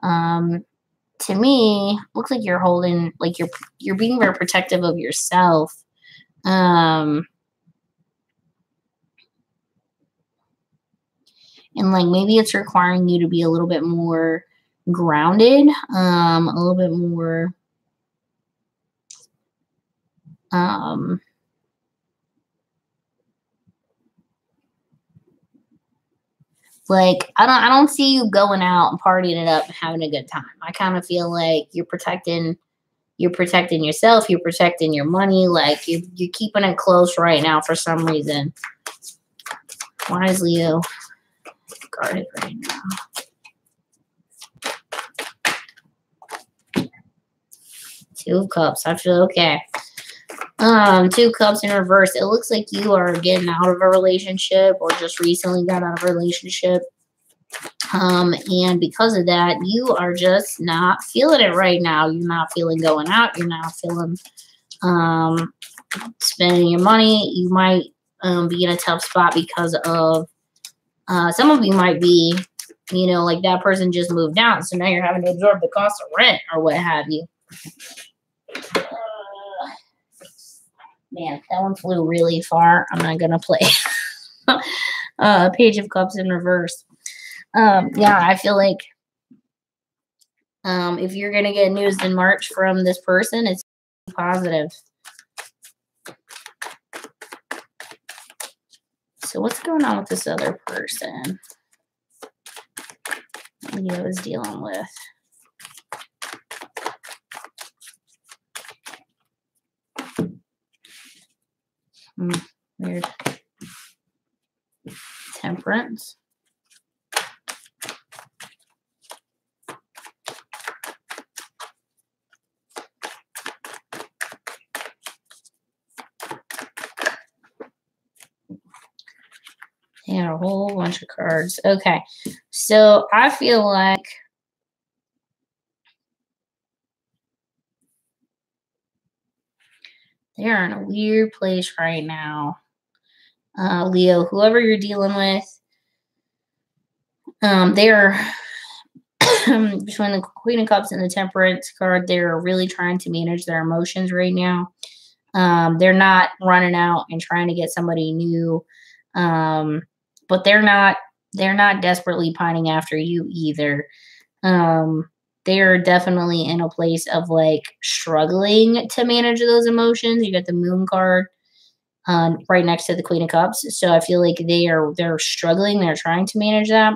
to me, looks like you're holding, like you're being very protective of yourself. And like maybe it's requiring you to be a little bit more grounded, a little bit more, like I don't see you going out and partying it up and having a good time. I kind of feel like you're protecting yourself, you're protecting your money, like you're keeping it close right now for some reason. Why is Leo guarded right now? Two of Cups. I feel okay. Two of Cups in reverse. It looks like you are getting out of a relationship or just recently got out of a relationship. And because of that, you are just not feeling it right now. You're not feeling going out. You're not feeling spending your money. You might be in a tough spot because of some of you might be, you know, like that person just moved out. So now you're having to absorb the cost of rent or what have you. Man, that one flew really far. I'm not going to play. Page of Cups in reverse. Yeah, I feel like if you're going to get news in March from this person, it's positive. So what's going on with this other person Leo is dealing with? Weird. Temperance. And a whole bunch of cards. Okay. So I feel like they're in a weird place right now. Leo, whoever you're dealing with, they're between the Queen of Cups and the Temperance card, they're really trying to manage their emotions right now. They're not running out and trying to get somebody new. But they're not desperately pining after you either. They're definitely in a place of like struggling to manage those emotions. You got the Moon card right next to the Queen of Cups. So I feel like they're struggling. They're trying to manage that.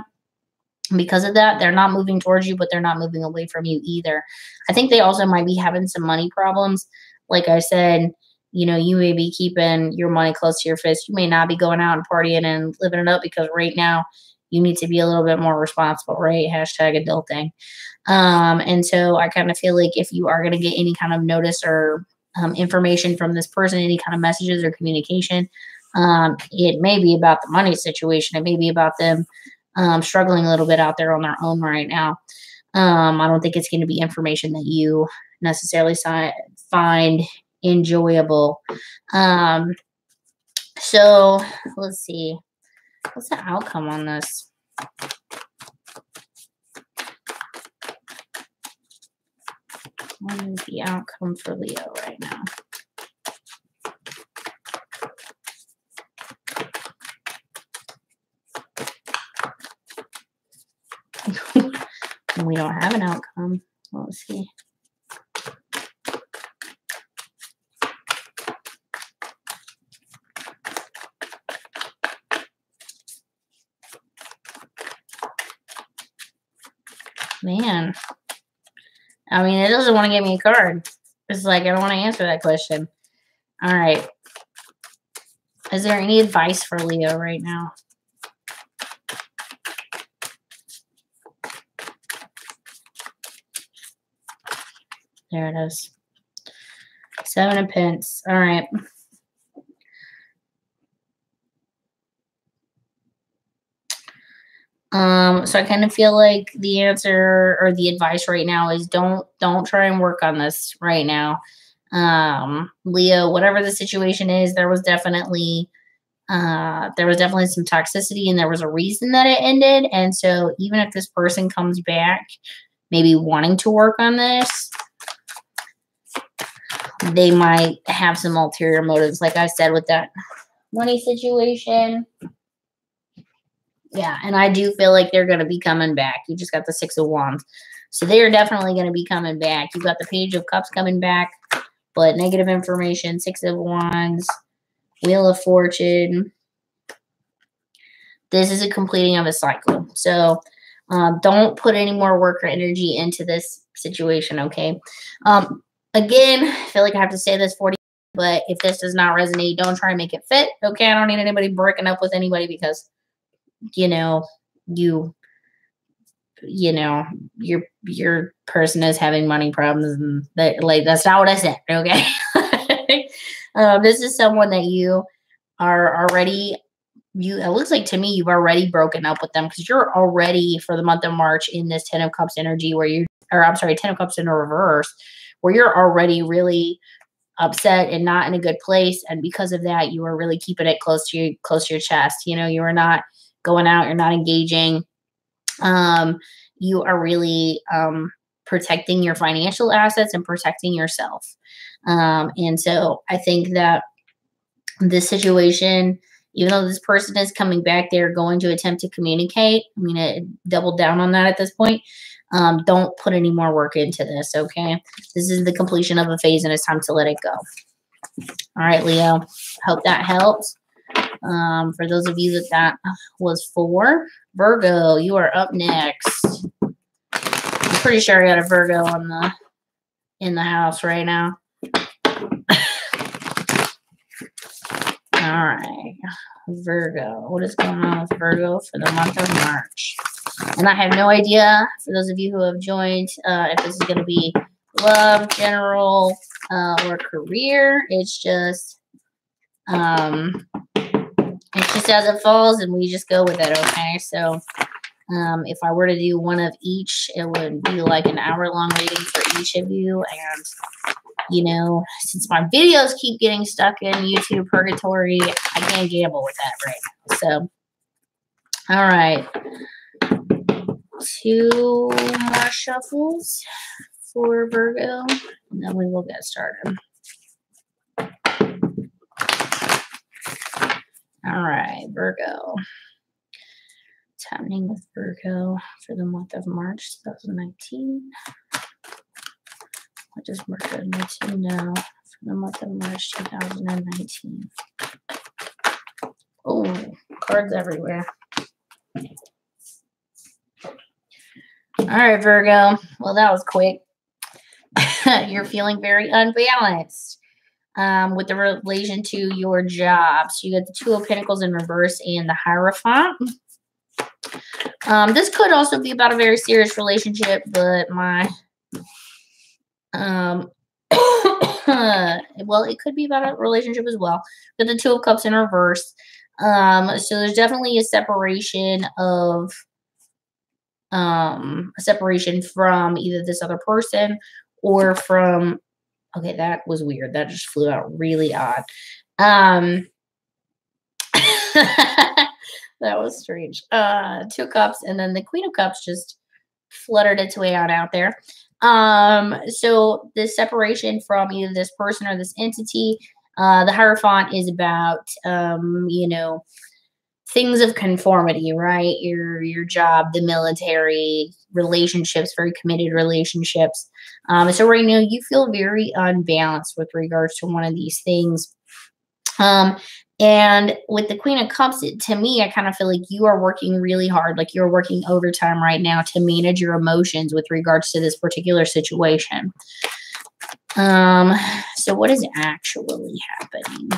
Because of that, they're not moving towards you, but they're not moving away from you either. I think they also might be having some money problems. Like I said, you know, you may be keeping your money close to your fist. You may not be going out and partying and living it up because right now you need to be a little bit more responsible, right? Hashtag adulting. And so I kind of feel like if you are going to get any kind of notice or information from this person, any kind of messages or communication, it may be about the money situation. It may be about them struggling a little bit out there on their own right now. I don't think it's going to be information that you necessarily find enjoyable. So let's see. What's the outcome on this? What is the outcome for Leo right now? We don't have an outcome. Let's see. Man. I mean, it doesn't want to give me a card. It's like, I don't want to answer that question. All right. Is there any advice for Leo right now? There it is. 7 of Pentacles. All right. So I kind of feel like the answer or the advice right now is don't try and work on this right now. Leo, whatever the situation is, there was definitely some toxicity and there was a reason that it ended. And so even if this person comes back, maybe wanting to work on this, they might have some ulterior motives. Like I said, with that money situation. Yeah, and I do feel like they're going to be coming back. You just got the 6 of Wands. So they're definitely going to be coming back. You got the Page of Cups coming back, but negative information, 6 of Wands, Wheel of Fortune. This is a completing of a cycle. So don't put any more work or energy into this situation, okay? Again, I feel like I have to say this 40, but if this does not resonate, don't try and make it fit, okay? I don't need anybody breaking up with anybody because you know, your person is having money problems, and that's not what I said. Okay. This is someone that you are already, it looks like to me, you've already broken up with them because you're already for the month of March in this 10 of Cups energy Ten of Cups in a reverse, where you're already really upset and not in a good place. And because of that, you are really keeping it close to your chest. You are not going out, you're not engaging. You are really protecting your financial assets and protecting yourself. And so I think that this situation, even though this person is coming back, they're going to attempt to communicate. I mean, it doubled down on that at this point. Don't put any more work into this, okay? This is the completion of a phase and it's time to let it go. All right, Leo. Hope that helps. For those of you that was for. Virgo, you are up next. I'm pretty sure I got a Virgo in the house right now. All right. Virgo. What is going on with Virgo for the month of March? And I have no idea, for those of you who have joined, if this is going to be love, general, or career. It's just as it falls, and we just go with it, okay? So if I were to do one of each, it would be like an hour-long reading for each of you. And, since my videos keep getting stuck in YouTube purgatory, I can't gamble with that right now. So, all right. 2 more shuffles for Virgo, and then we will get started. All right, Virgo. What's happening with Virgo for the month of March 2019? What does Virgo need to know for the month of March 2019? Oh, cards everywhere. All right, Virgo. Well, that was quick. You're feeling very unbalanced with the relation to your job. So you got the 2 of Pentacles in reverse and the Hierophant. This could also be about a very serious relationship, but well, it could be about a relationship as well. But the 2 of Cups in reverse. So there's definitely a separation from either this other person or from, okay, that was weird. That just flew out really odd. That was strange. 2 Cups, and then the Queen of Cups just fluttered its way on out there. So the separation from either this person or this entity, the Hierophant is about, things of conformity, right? Your job, the military, relationships, very committed relationships. So right now you feel very unbalanced with regards to one of these things. Um, and with the Queen of Cups, to me, I kind of feel like you are working really hard, like you're working overtime right now to manage your emotions with regards to this particular situation. Um, so what is actually happening?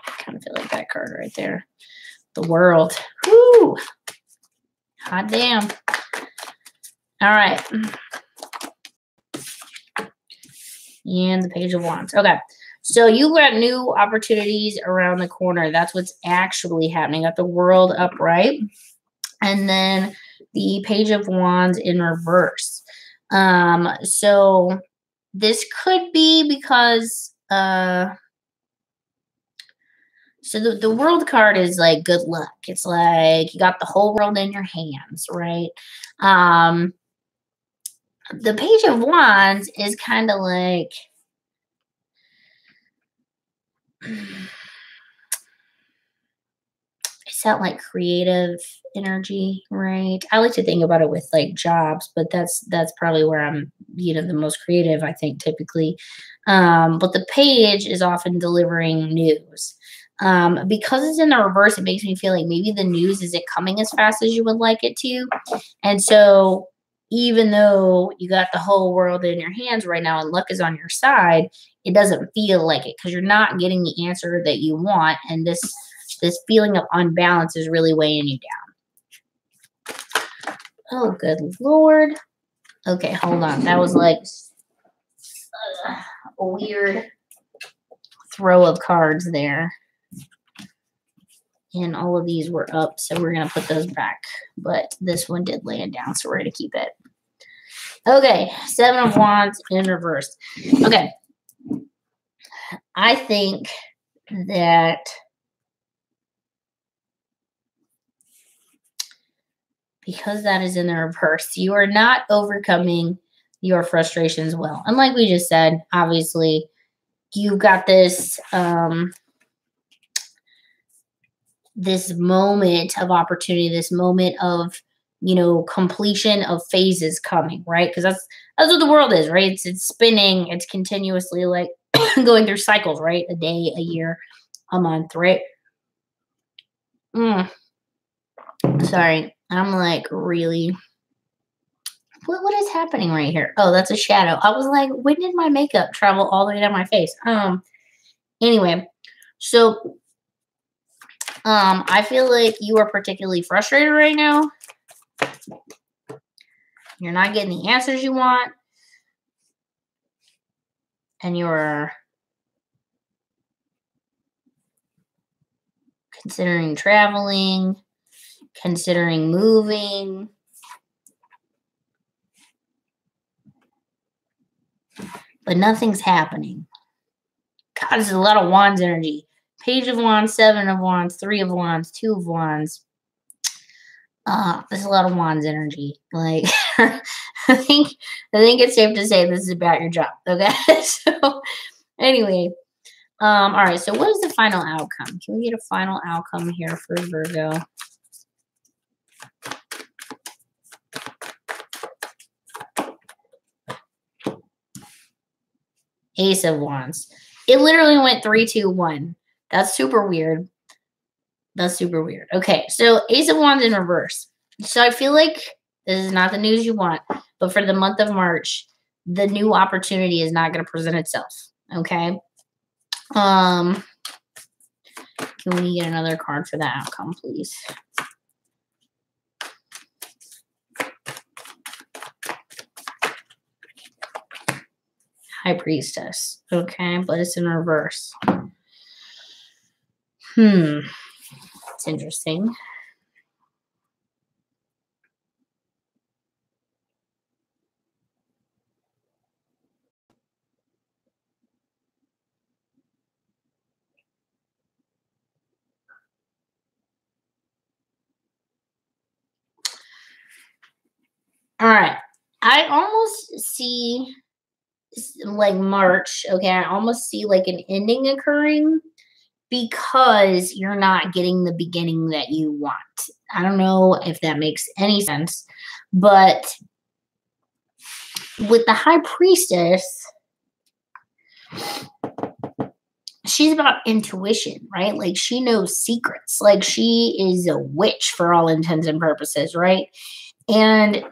I kind of feel like that card right there. The World. Whoo! Hot damn. All right. And the Page of Wands. Okay. So you got new opportunities around the corner. That's what's actually happening. Got the World upright. And then the Page of Wands in reverse. So this could be because so the World card is like good luck. It's like you got the whole world in your hands, right? The Page of Wands is kind of like it's that like creative energy, right? I like to think about it with like jobs, but that's probably where I'm, the most creative, I think, typically. But the page is often delivering news. Because it's in the reverse, it makes me feel like maybe the news isn't coming as fast as you would like it to. And so even though you got the whole world in your hands right now and luck is on your side, it doesn't feel like it because you're not getting the answer that you want. And this feeling of unbalance is really weighing you down. Oh, good Lord. Okay, hold on. That was like a weird throw of cards there. And all of these were up, so we're going to put those back. But this one did land down, so we're going to keep it. Okay, Seven of Wands in reverse. Okay. I think that because that is in the reverse, you are not overcoming your frustrations well. And like we just said, obviously, you've got this this moment of opportunity, this moment of completion of phases coming, right? Because that's what the world is, right? It's spinning, it's continuously like going through cycles, right? A day, a year, a month, right? Sorry, I'm like really. What is happening right here? Oh, that's a shadow. I was like, when did my makeup travel all the way down my face? Anyway, so I feel like you are particularly frustrated right now. You're not getting the answers you want. And you're considering traveling, considering moving. But nothing's happening. God, this is a lot of Wands energy. Page of Wands, Seven of Wands, Three of Wands, Two of Wands. There's a lot of Wands energy. Like, I think it's safe to say this is about your job. Okay, so anyway, all right. So, what is the final outcome? Can we get a final outcome here for Virgo? Ace of Wands. It literally went 3, 2, 1. That's super weird. That's super weird. Okay, so Ace of Wands in reverse. So I feel like this is not the news you want, but for the month of March, the new opportunity is not going to present itself. Okay. Can we get another card for that outcome, please? High Priestess. Okay, but it's in reverse. It's interesting. All right. I almost see like March. Okay. I almost see like an ending occurring because you're not getting the beginning that you want. I don't know if that makes any sense, but with the high priestess, she's about intuition, right? Like she knows secrets. Like she is a witch for all intents and purposes, right? And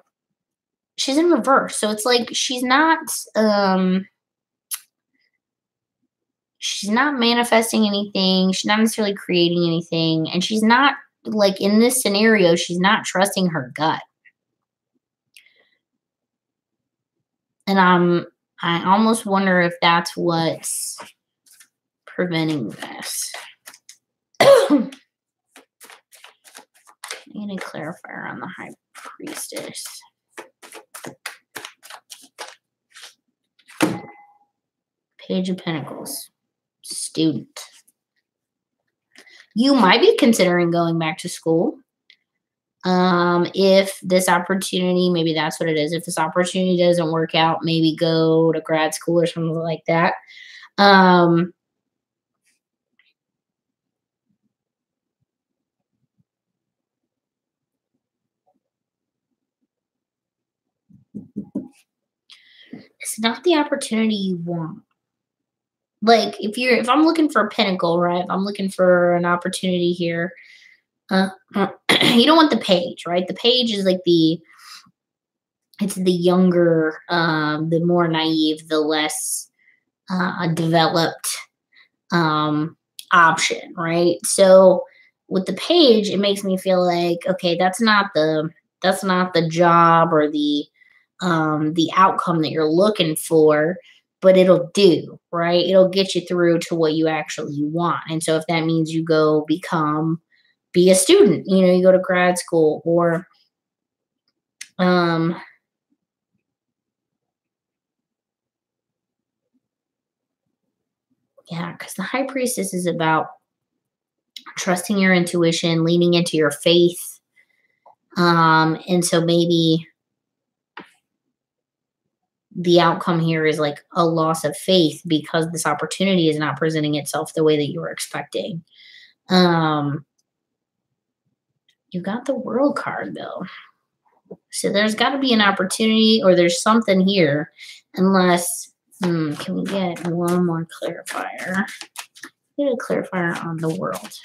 she's in reverse. So it's like she's not manifesting anything, she's not necessarily creating anything, and she's not like in this scenario, she's not trusting her gut. And I almost wonder if that's what's preventing this. I need a clarifier on the high priestess. Page of Pentacles. Student. You might be considering going back to school. If this opportunity, maybe that's what it is. If this opportunity doesn't work out, maybe go to grad school or something like that. It's not the opportunity you want. Like if I'm looking for a pinnacle, right? If I'm looking for an opportunity here, you don't want the page, right? The page is like it's the younger, the more naive, the less developed option, right? So with the page, it makes me feel like, okay, that's not the job or the outcome that you're looking for, but it'll do, right? It'll get you through to what you actually want. And so if that means you go be a student, you go to grad school or yeah, because the high priestess is about trusting your intuition, leaning into your faith. And so maybe the outcome here is like a loss of faith because this opportunity is not presenting itself the way that you were expecting. You got the World card though. So there's got to be an opportunity or there's something here unless, can we get one more clarifier? Get a clarifier on the World.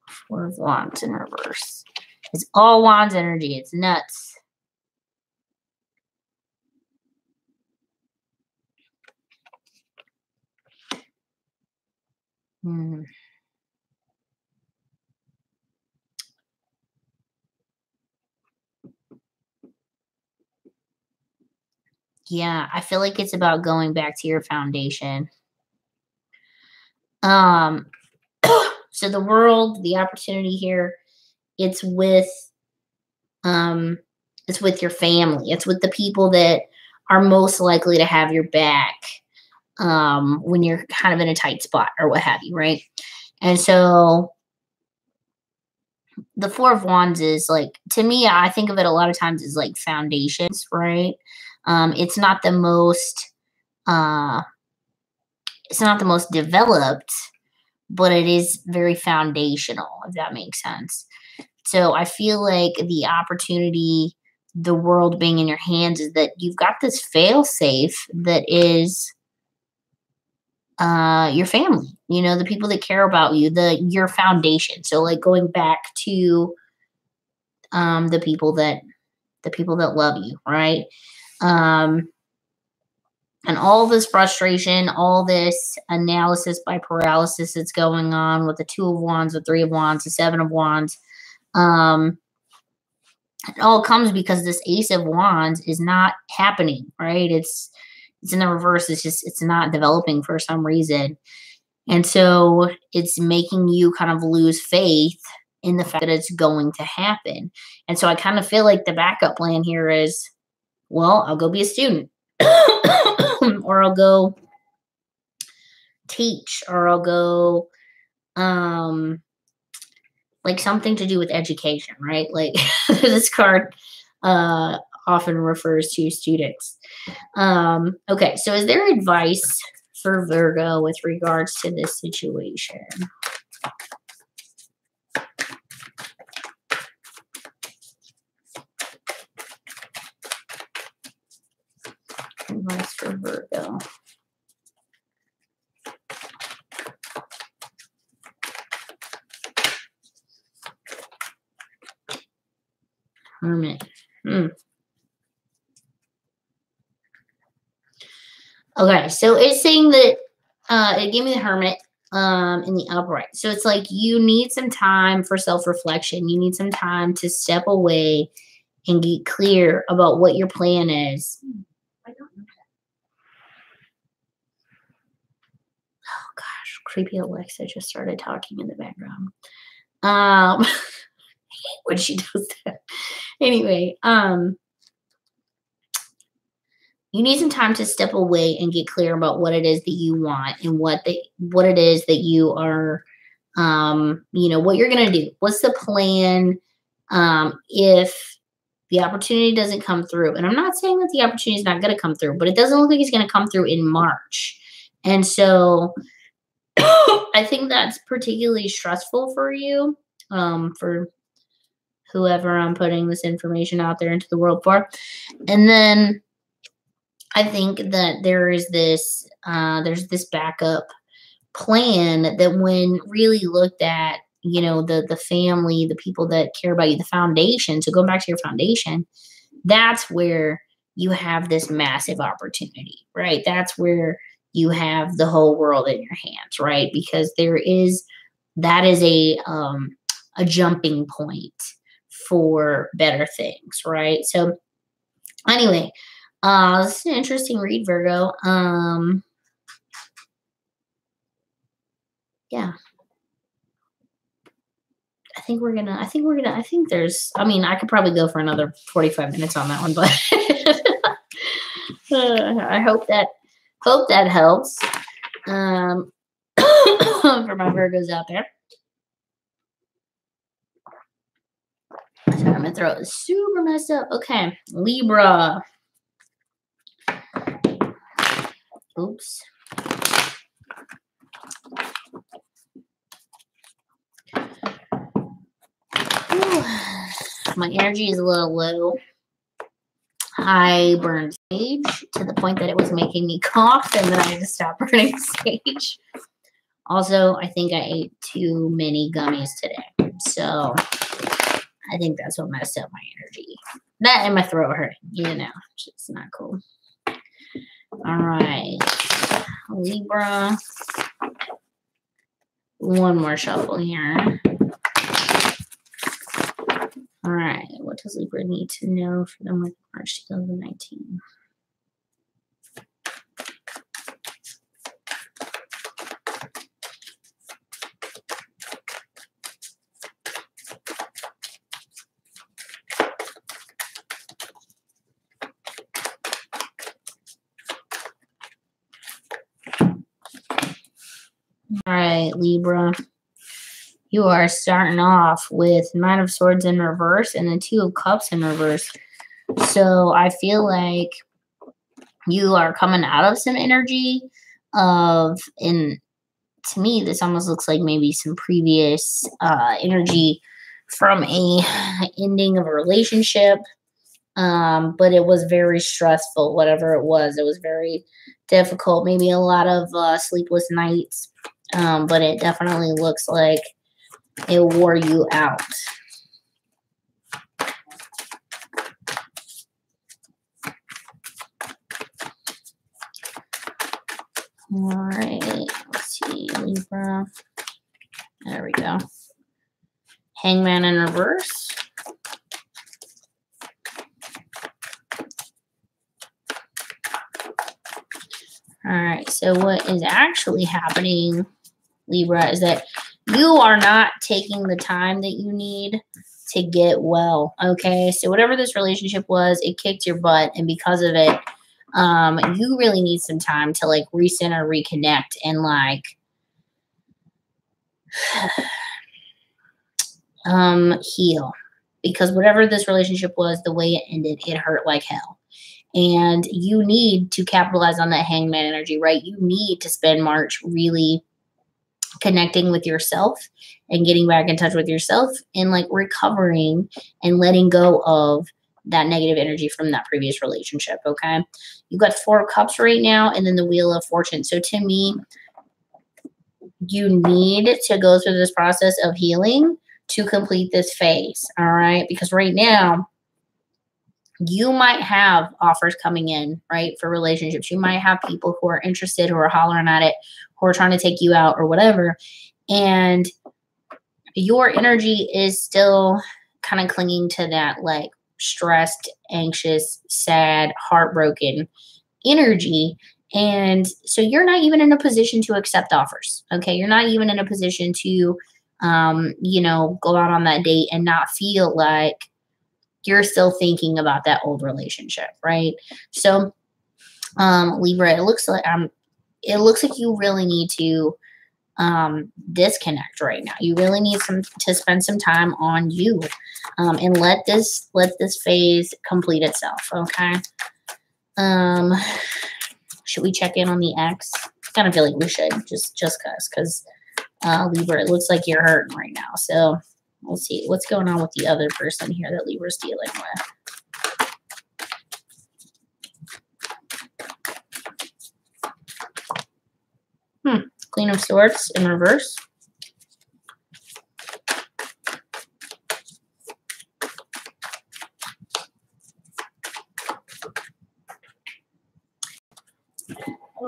Four of Wands in reverse. It's all Wands energy. It's nuts. Yeah, I feel like it's about going back to your foundation. So the World, the opportunity here, it's with your family. It's with the people that are most likely to have your back when you're kind of in a tight spot or what have you, right? And so the Four of Wands is like, to me, I think of it a lot of times as like foundations, right? It's not the most developed, but it is very foundational, if that makes sense. So I feel like the opportunity, the World being in your hands, is that you've got this fail safe that is your family, the people that care about you, your foundation. So like going back to the people that love you, right? And all this frustration, all this analysis by paralysis that's going on with the Two of Wands, the Three of Wands, the Seven of Wands, it all comes because this Ace of Wands is not happening, right? It's in the reverse. It's not developing for some reason. And so it's making you kind of lose faith in the fact that it's going to happen. And so I kind of feel like the backup plan here is, well, I'll go be a student or I'll go teach or I'll go like something to do with education, right? Like this card uh, often refers to students. Okay, so is there advice for Virgo with regards to this situation? Advice for Virgo. Hermit. Okay, so it's saying that it gave me the Hermit in the upright. So it's like you need some time for self-reflection. You need some time to step away and get clear about what your plan is. I don't know. Oh gosh, creepy Alexa just started talking in the background. When she does that. Anyway, you need some time to step away and get clear about what it is that you want and what it is that you are what you're going to do. What's the plan if the opportunity doesn't come through? And I'm not saying that the opportunity is not going to come through, but it doesn't look like it's going to come through in March. And so I think that's particularly stressful for you, for whoever I'm putting this information out there into the world for. And then I think that there's this backup plan that when really looked at, the family, the people that care about you, the foundation. So going back to your foundation, that's where you have this massive opportunity, right? That's where you have the whole world in your hands, right? Because that is a jumping point for better things, right? So anyway, this is an interesting read, Virgo. Yeah. I think there's, I could probably go for another 45 minutes on that one, but I hope that helps. For my Virgos out there. Sorry, my throat is super messed up. Okay, Libra. Oops. My energy is a little low. I burned sage to the point that it was making me cough, and then I had to stop burning sage. Also, I think I ate too many gummies today. So I think that's what messed up my energy. That and my throat hurting, it's not cool. All right, Libra. One more shuffle here. All right, what does Libra need to know for the month of March 2019? All right, Libra. You are starting off with Nine of Swords in reverse and the Two of Cups in reverse. So I feel like you are coming out of some energy and to me, this almost looks like maybe some previous energy from a ending of a relationship. But it was very stressful, whatever it was. It was very difficult, maybe a lot of sleepless nights. But it definitely looks like it wore you out. All right, let's see, Libra. There we go. Hangman in reverse. All right, so what is actually happening, Libra, is that you are not taking the time that you need to get well, okay? So whatever this relationship was, it kicked your butt, and because of it, you really need some time to, like, recenter, reconnect, and, like, heal, because whatever this relationship was, the way it ended, it hurt like hell. And you need to capitalize on that hangman energy, right? You need to spend March really connecting with yourself and getting back in touch with yourself and like recovering and letting go of that negative energy from that previous relationship. Okay. You've got 4 cups right now and then the wheel of fortune. So to me, you need to go through this process of healing to complete this phase. All right. Because right now, you might have offers coming in, right, for relationships. You might have people who are interested, who are hollering at it, who are trying to take you out or whatever. And your energy is still kind of clinging to that like stressed, anxious, sad, heartbroken energy. And so you're not even in a position to accept offers. Okay. You're not even in a position to, go out on that date and not feel like you're still thinking about that old relationship. Right. So, Libra, it looks like you really need to disconnect right now. You really need to spend some time on you, and let this phase complete itself. Okay. Should we check in on the ex? I kind of feel like we should, just because Libra, it looks like you're hurting right now. So we'll see what's going on with the other person here that Libra's dealing with. Queen of Swords in reverse.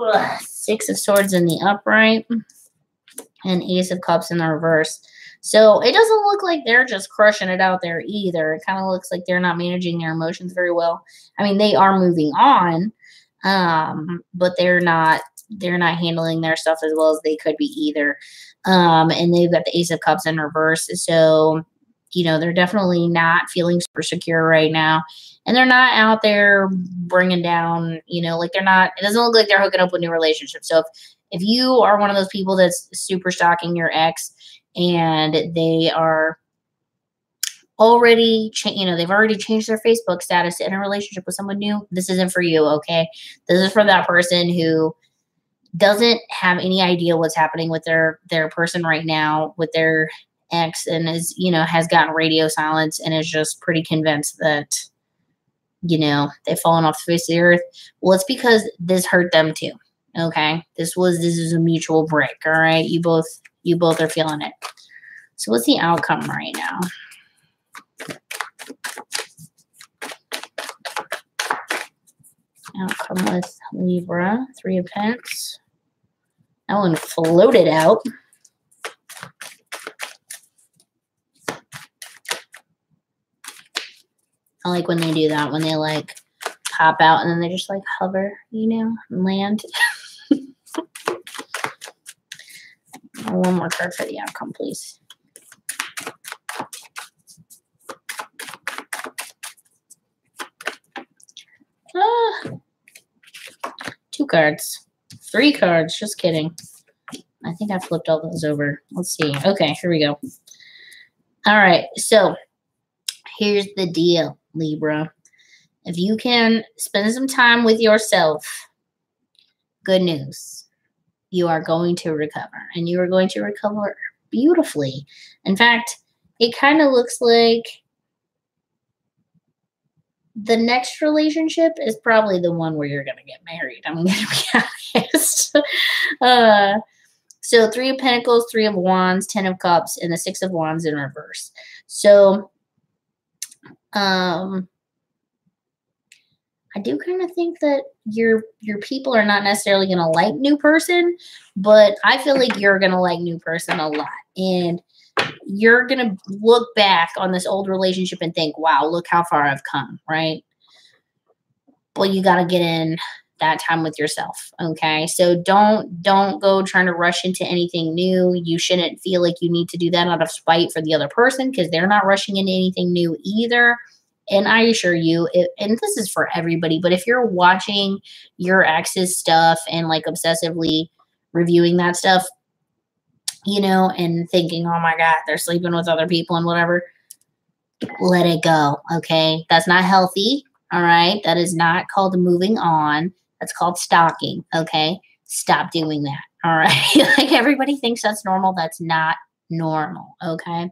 Ugh. 6 of Swords in the upright. And Ace of Cups in the reverse. So it doesn't look like they're just crushing it out there either. It kind of looks like they're not managing their emotions very well. I mean, they are moving on, but they're not handling their stuff as well as they could be either. And they've got the Ace of Cups in reverse. So, they're definitely not feeling super secure right now. And they're not out there bringing down, like it doesn't look like they're hooking up with new relationships. So if you are one of those people that's super stalking your ex and they are already, they've already changed their Facebook status in a relationship with someone new, this isn't for you, okay? This is for that person who doesn't have any idea what's happening with their person right now, with their ex, and is, has gotten radio silence and is just pretty convinced that, they've fallen off the face of the earth. Well, it's because this hurt them too. Okay. This is a mutual break. All right. You both are feeling it. So what's the outcome right now? Outcome with Libra, 3 of Pentacles. That one floated out. I like when they do that, when they like pop out and then they just like hover, and land. One more card for the outcome, please. Ah, 2 cards. 3 cards. Just kidding. I think I flipped all those over. Let's see. Okay, here we go. All right. So here's the deal, Libra. If you can spend some time with yourself, good news. You are going to recover, and you are going to recover beautifully. In fact, it kind of looks like the next relationship is probably the one where you're going to get married. I'm going to be honest. So 3 of Pentacles, 3 of Wands, 10 of Cups, and the 6 of Wands in reverse. So, I do kind of think that your people are not necessarily going to like new person, but I feel like you're going to like new person a lot. And you're going to look back on this old relationship and think, wow, look how far I've come, right? Well, you got to get in that time with yourself, okay? So don't go trying to rush into anything new. You shouldn't feel like you need to do that out of spite for the other person, because they're not rushing into anything new either. And I assure you, and this is for everybody, but if you're watching your ex's stuff and like obsessively reviewing that stuff, you know, and thinking, oh my God, they're sleeping with other people and whatever. Let it go. Okay. That's not healthy. All right. That is not called moving on. That's called stalking. Okay. Stop doing that. All right. Like everybody thinks that's normal. That's not normal. Okay.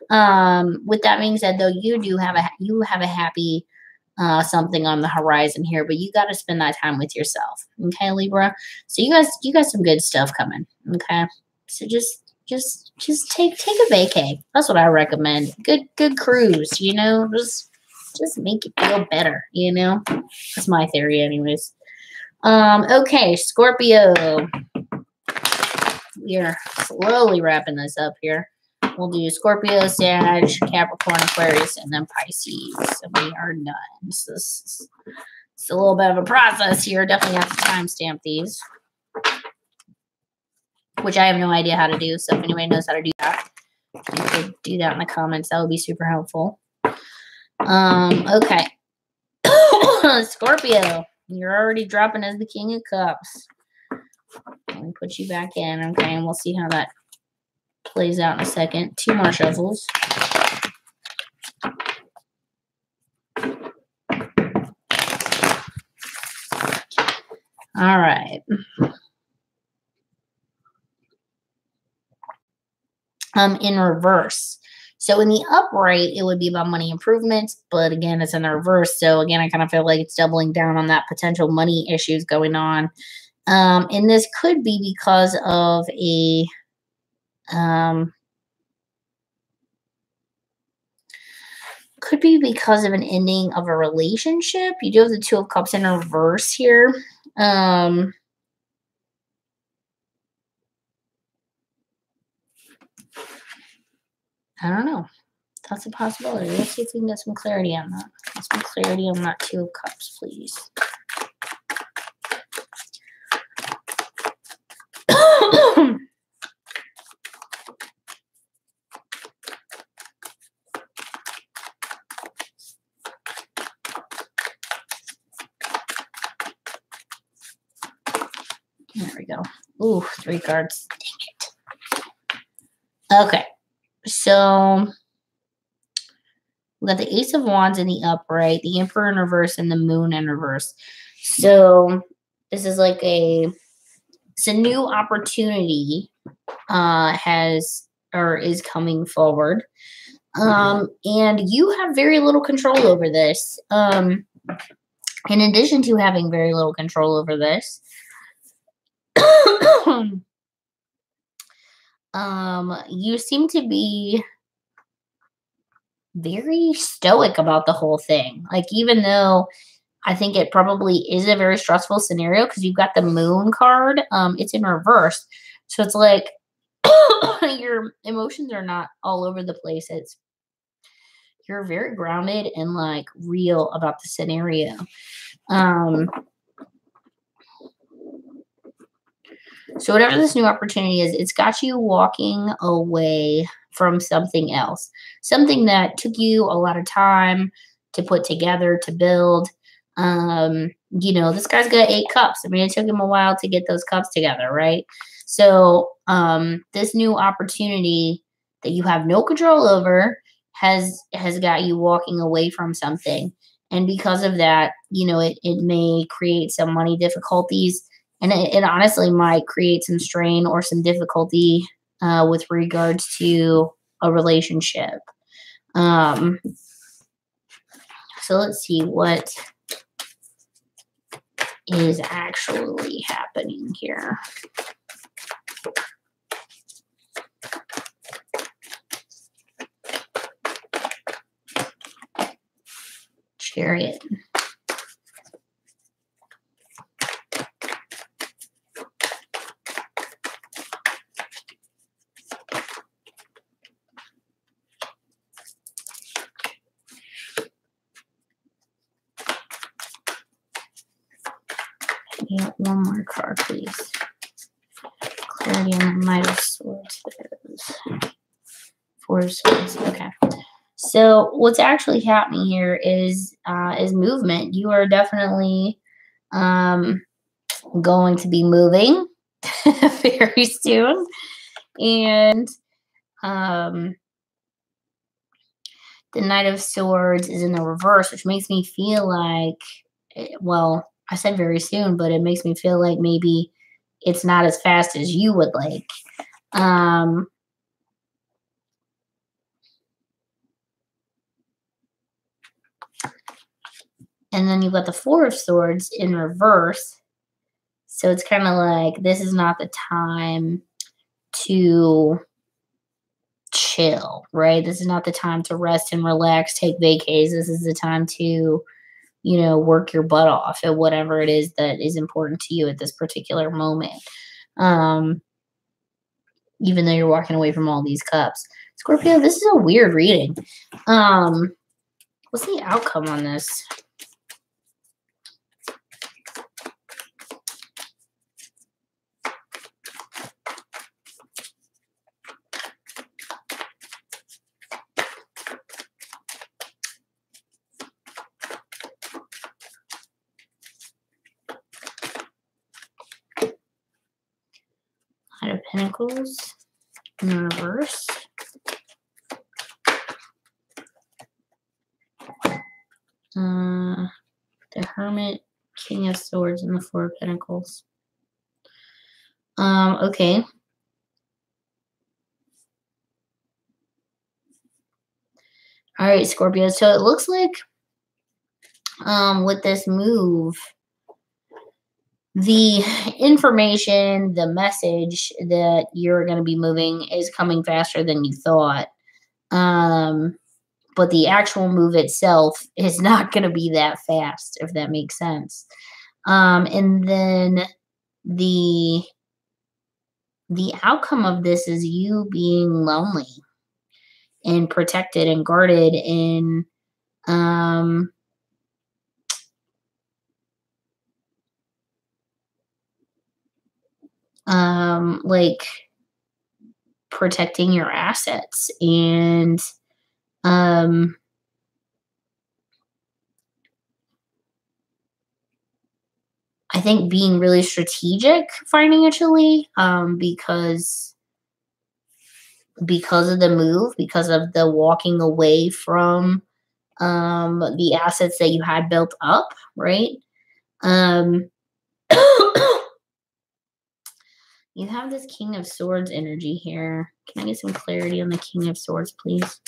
With that being said, though, you have a happy something on the horizon here, but you got to spend that time with yourself. Okay, Libra. So you got some good stuff coming. Okay. So just take a vacay. That's what I recommend. Good cruise, you know, just make it feel better, you know. That's my theory anyways. Okay, Scorpio. We are slowly wrapping this up here. We'll do Scorpio, Sag, Capricorn, Aquarius, and then Pisces. And we are done. So it's a little bit of a process here. Definitely have to timestamp these, which I have no idea how to do. So if anybody knows how to do that, you could do that in the comments. That would be super helpful. Okay. Scorpio, you're already dropping as the King of Cups. Let me put you back in, okay, and we'll see how that plays out in a second. 2 more shuffles. All right. In reverse. So in the upright, it would be about money improvements, but again, it's in the reverse. So again, I kind of feel like it's doubling down on that potential money issues going on. And this could be because of a could be because of an ending of a relationship. You do have the 2 of Cups in reverse here. I don't know. That's a possibility. Let's see if we can get some clarity on that. Get some clarity on that 2 of Cups, please. There we go. Ooh, 3 cards. Dang it. Okay. So we got the Ace of Wands in the upright, the Emperor in reverse, and the Moon in reverse. So this is like it's a new opportunity is coming forward. And you have very little control over this. In addition to having very little control over this, you seem to be very stoic about the whole thing. Like, even though I think it probably is a very stressful scenario because you've got the Moon card, it's in reverse. So it's like your emotions are not all over the place. You're very grounded and like real about the scenario. So whatever this new opportunity is, it's got you walking away from something else, something that took you a lot of time to put together, to build. You know, this guy's got 8 cups. I mean, it took him a while to get those cups together, right? So this new opportunity that you have no control over has got you walking away from something. And because of that, you know, it may create some money difficulties. And it honestly might create some strain or some difficulty with regards to a relationship. So let's see what is actually happening here. Chariot. Yeah, one more card, please. Clarity on the Knight of Swords. 4 of Swords. Okay. So what's actually happening here is movement. You are definitely going to be moving very soon. And um, the Knight of Swords is in the reverse, which makes me feel like, well, I said very soon, but it makes me feel like maybe it's not as fast as you would like. Um, and then you've got the Four of Swords in reverse. So it's kind of like this is not the time to chill, right? This is not the time to rest and relax, take vacays. This is the time to, work your butt off at whatever it is that is important to you at this particular moment. Um, even though you're walking away from all these cups. Scorpio, this is a weird reading. What's the outcome on this? Knight of Pentacles in reverse. The Hermit, King of Swords, and the Four of Pentacles. Okay. All right, Scorpio. So it looks like with this move, the information, the message that you're going to be moving is coming faster than you thought. But the actual move itself is not going to be that fast, if that makes sense. And then the outcome of this is you being lonely and protected and guarded and like protecting your assets and I think being really strategic financially, because of the move, because of the walking away from the assets that you had built up, right? You have this King of Swords energy here. Can I get some clarity on the King of Swords, please?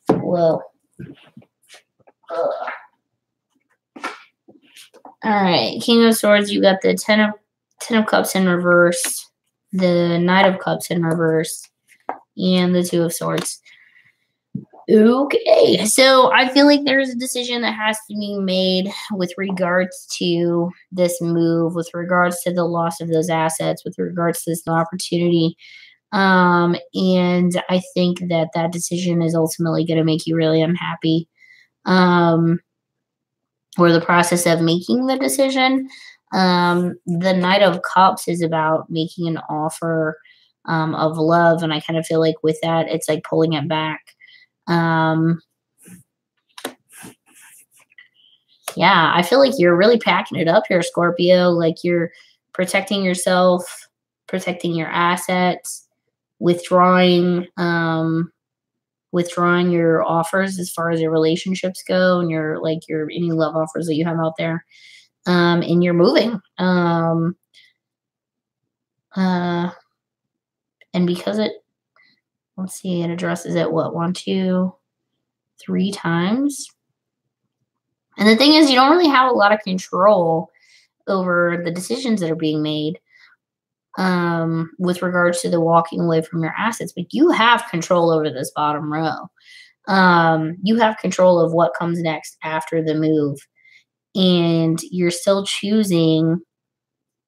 Whoa. All right, King of Swords, you got the Ten of Cups in reverse, the Knight of Cups in reverse, and the Two of Swords. Okay, so I feel like there's a decision that has to be made with regards to this move, with regards to the loss of those assets, with regards to this opportunity. And I think that decision is ultimately going to make you really unhappy. Or the process of making the decision. The Knight of Cups is about making an offer of love, and I kind of feel like with that, it's like pulling it back. Yeah, I feel like you're really packing it up here, Scorpio. Like you're protecting yourself, protecting your assets, withdrawing your offers as far as your relationships go, and your any love offers that you have out there. And you're moving. And because let's see, it addresses it what, 1, 2, 3 times. And the thing is, you don't really have a lot of control over the decisions that are being made with regards to the walking away from your assets, but you have control over this bottom row. You have control of what comes next after the move, and you're still choosing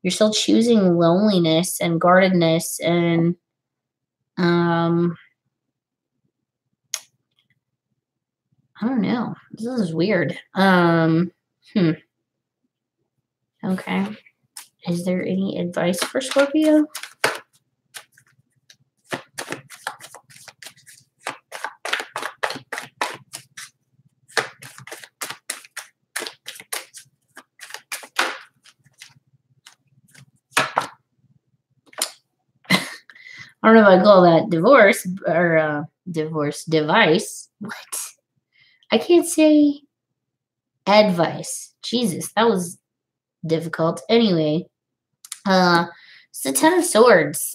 loneliness and guardedness and I don't know. This is weird. Okay. Is there any advice for Scorpio? I don't know if I call that divorce or divorce device. What? I can't say advice. Jesus, that was difficult. Anyway, it's the Ten of Swords.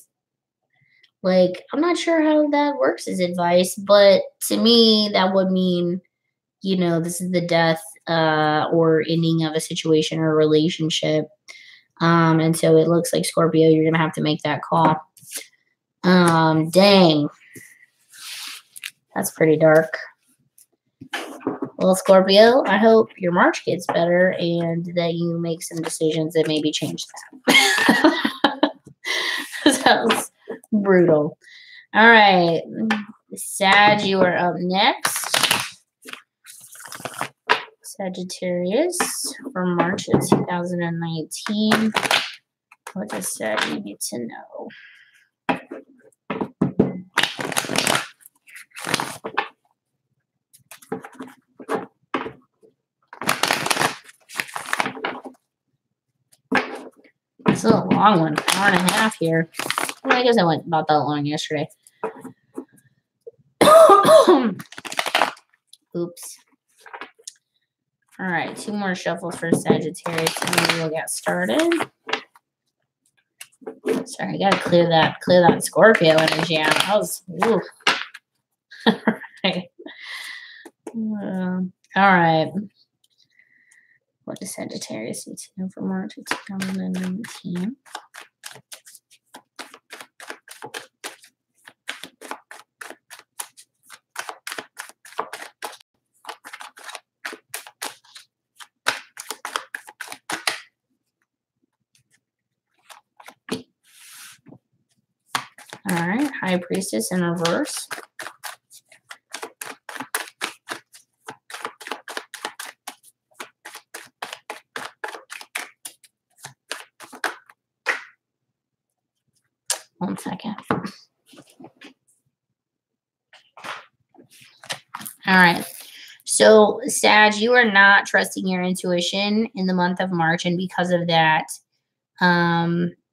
Like, I'm not sure how that works as advice, but to me, that would mean, you know, this is the death or ending of a situation or relationship. And so it looks like, Scorpio, you're going to have to make that call. Dang. That's pretty dark. Well, Scorpio, I hope your March gets better and that you make some decisions that maybe change that. That was brutal. All right. Sag, you are up next. Sagittarius for March of 2019. What does Sag need to know? It's a long one, hour and a half here. Well, I guess I went about that long yesterday. Oops. All right, 2 more shuffles for Sagittarius, and then we'll get started. Sorry, I gotta clear that Scorpio energy out. That was ooh. All right. All right. What does Sagittarius need to know for March of 2019? All right, High Priestess in reverse. One second. All right. So, Sag, you are not trusting your intuition in the month of March, and because of that,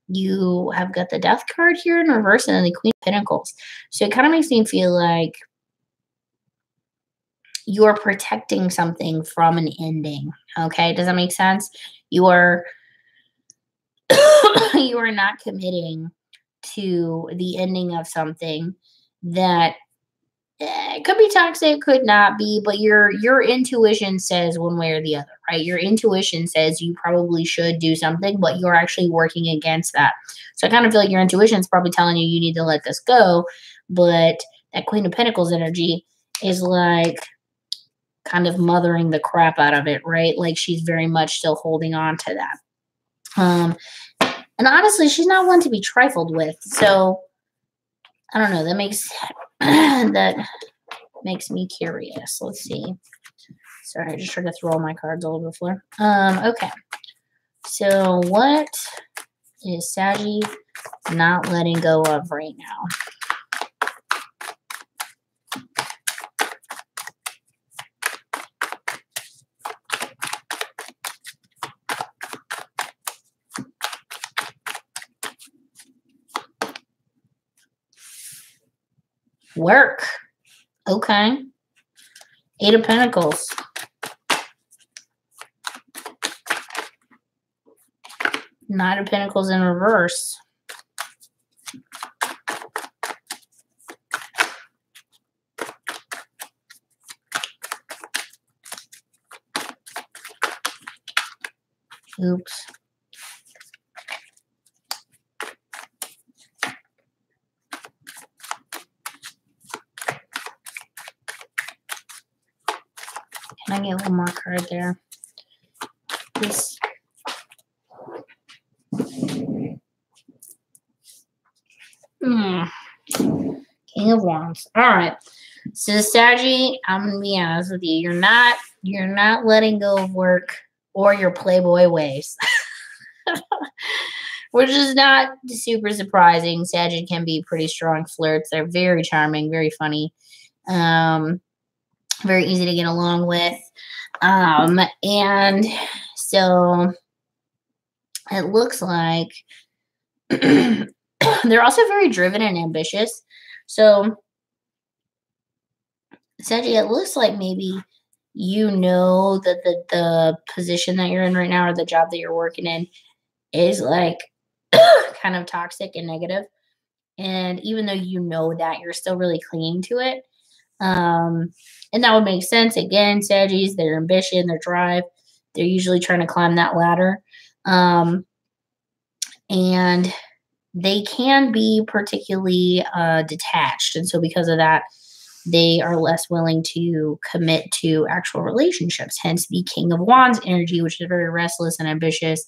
you have got the Death card here in reverse and then the Queen of Pentacles. So it kind of makes me feel like you're protecting something from an ending. Okay, does that make sense? You are you are not committing to the ending of something that it could be toxic, could not be, but your intuition says one way or the other, right? Your intuition says you probably should do something, but you're actually working against that. So I kind of feel like your intuition is probably telling you need to let this go, but that Queen of Pentacles energy is like kind of mothering the crap out of it, right? Like she's very much still holding on to that. And honestly, she's not one to be trifled with. So I don't know. That makes that makes me curious. Let's see. Sorry, I just tried to throw all my cards all over the floor. Okay. So what is Saggy not letting go of right now? Work. Okay. 8 of Pentacles. Knight of Pentacles in reverse. Oops. Can I get one more card there? This. King of Wands. All right. So Saggy, I'm gonna be honest with you. You're not letting go of work or your playboy ways. Which is not super surprising. Sagitt can be pretty strong flirts. They're very charming, very funny, um, very easy to get along with. And so it looks like they're also very driven and ambitious. So, Sagitt, it looks like maybe you know that the position that you're in right now or the job that you're working in is like kind of toxic and negative. And even though you know that, you're still really clinging to it. Um, and that would make sense. Again, Saggies, their ambition, their drive, they're usually trying to climb that ladder. Um, and they can be particularly detached. And so, because of that, they are less willing to commit to actual relationships. Hence, the King of Wands energy, which is very restless and ambitious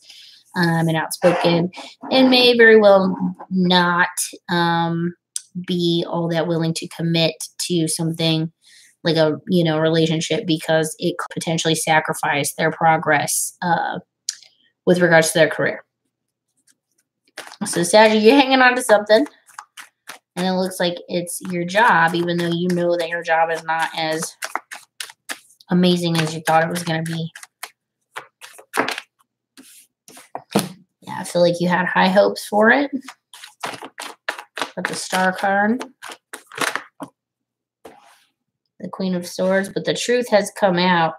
and outspoken, and may very well not be all that willing to commit to something like a relationship because it could potentially sacrifice their progress with regards to their career. So, Sagittarius, you're hanging on to something. And it looks like it's your job, even though you know that your job is not as amazing as you thought it was going to be. Yeah, I feel like you had high hopes for it. But the Star card, the Queen of Swords, but the truth has come out.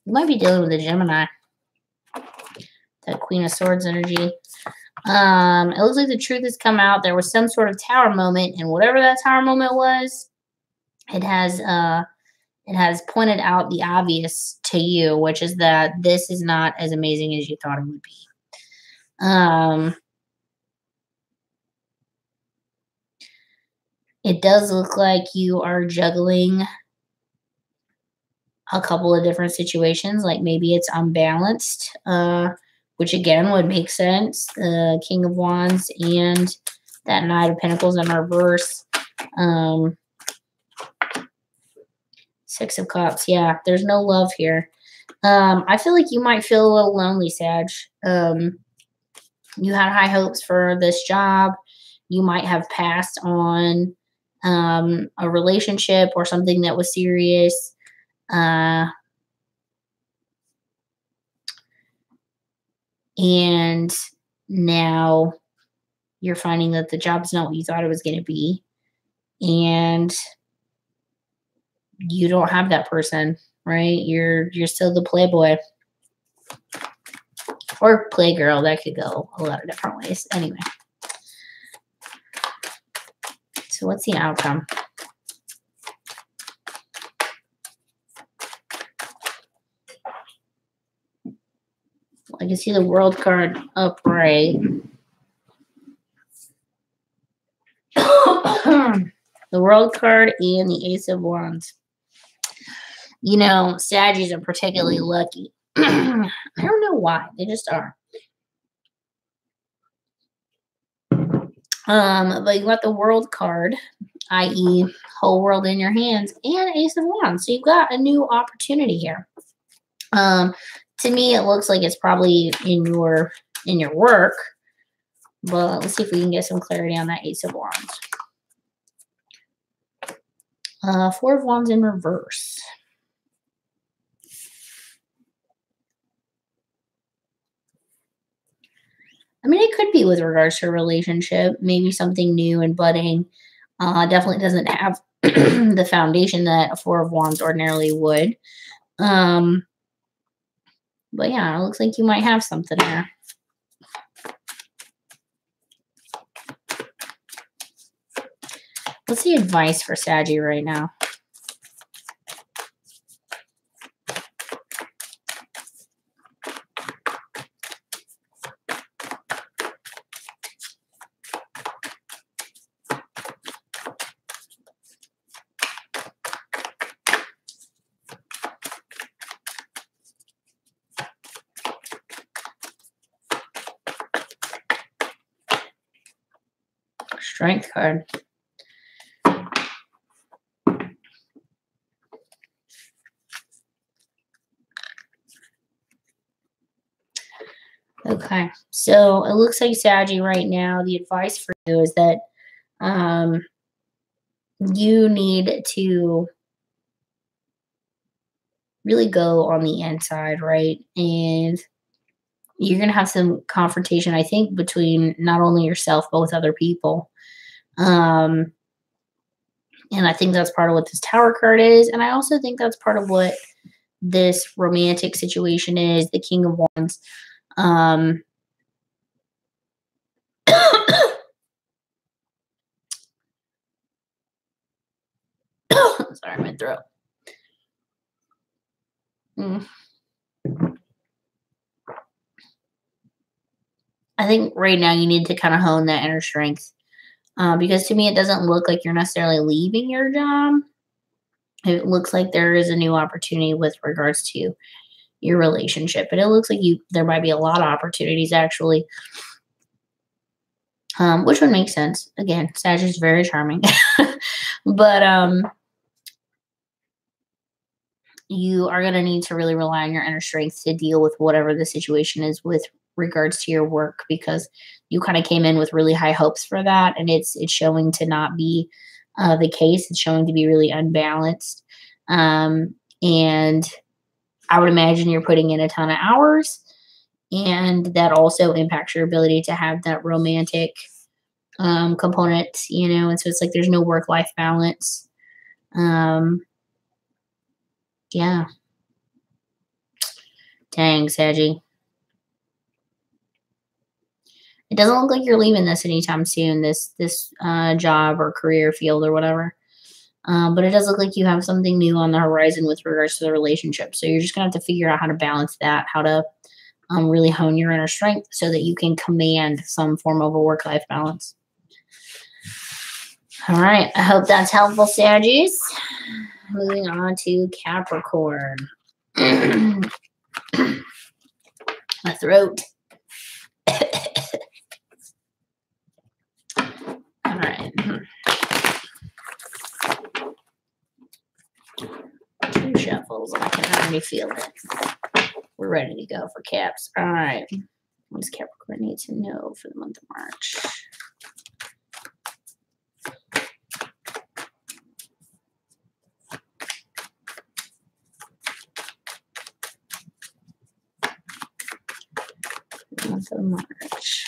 You might be dealing with a Gemini. That Queen of Swords energy. It looks like the truth has come out. There was some sort of tower moment, and whatever that tower moment was, it has pointed out the obvious to you, which is that this is not as amazing as you thought it would be. It does look like you are juggling a couple of different situations, like maybe it's unbalanced, which again would make sense. The King of Wands and that Knight of Pentacles in reverse. Six of Cups. Yeah, there's no love here. I feel like you might feel a little lonely, Sag. You had high hopes for this job. You might have passed on a relationship or something that was serious. And now you're finding that the job's not what you thought it was going to be. And you don't have that person, right? You're still the playboy. Or playgirl. That could go a lot of different ways. Anyway. So what's the outcome? I can see the World card upright. The World card and the Ace of Wands. You know, Saggies are particularly lucky. I don't know why. They just are. But you got the World card, i.e. whole world in your hands, and Ace of Wands. So you've got a new opportunity here. To me, it looks like it's probably in your work. But let's see if we can get some clarity on that Ace of Wands. Four of Wands in reverse. I mean, it could be with regards to a relationship, maybe something new and budding. Definitely doesn't have the foundation that a Four of Wands ordinarily would. But yeah, it looks like you might have something there. What's the advice for Saggy right now? Strength card. Okay. So it looks like Saggy right now, the advice for you is that um, you need to really go on the inside, right? And you're going to have some confrontation, I think, between not only yourself, but with other people. Um, and I think that's part of what this Tower card is. And I also think that's part of what this romantic situation is, the King of Wands. Um, sorry, my throat. Mm. I think right now you need to kind of hone that inner strength. Because to me, it doesn't look like you're necessarily leaving your job. It looks like there is a new opportunity with regards to your relationship, but it looks like there might be a lot of opportunities actually, which would make sense. Again, Sag is very charming, but you are going to need to really rely on your inner strength to deal with whatever the situation is with regards to your work, because you kind of came in with really high hopes for that, and it's showing to not be the case. It's showing to be really unbalanced, and I would imagine you're putting in a ton of hours, and that also impacts your ability to have that romantic component, and so it's like there's no work-life balance. Yeah. Dang, Saggy. It doesn't look like you're leaving this anytime soon, this job or career field or whatever. But it does look like you have something new on the horizon with regards to the relationship. So you're just gonna have to figure out how to balance that, how to really hone your inner strength so that you can command some form of a work-life balance. All right. I hope that's helpful, Saggies. Moving on to Capricorn. My throat. All right. 2 shuffles. I can already feel it. We're ready to go for Caps. All right. What does Capricorn need to know for the month of March? Month of March.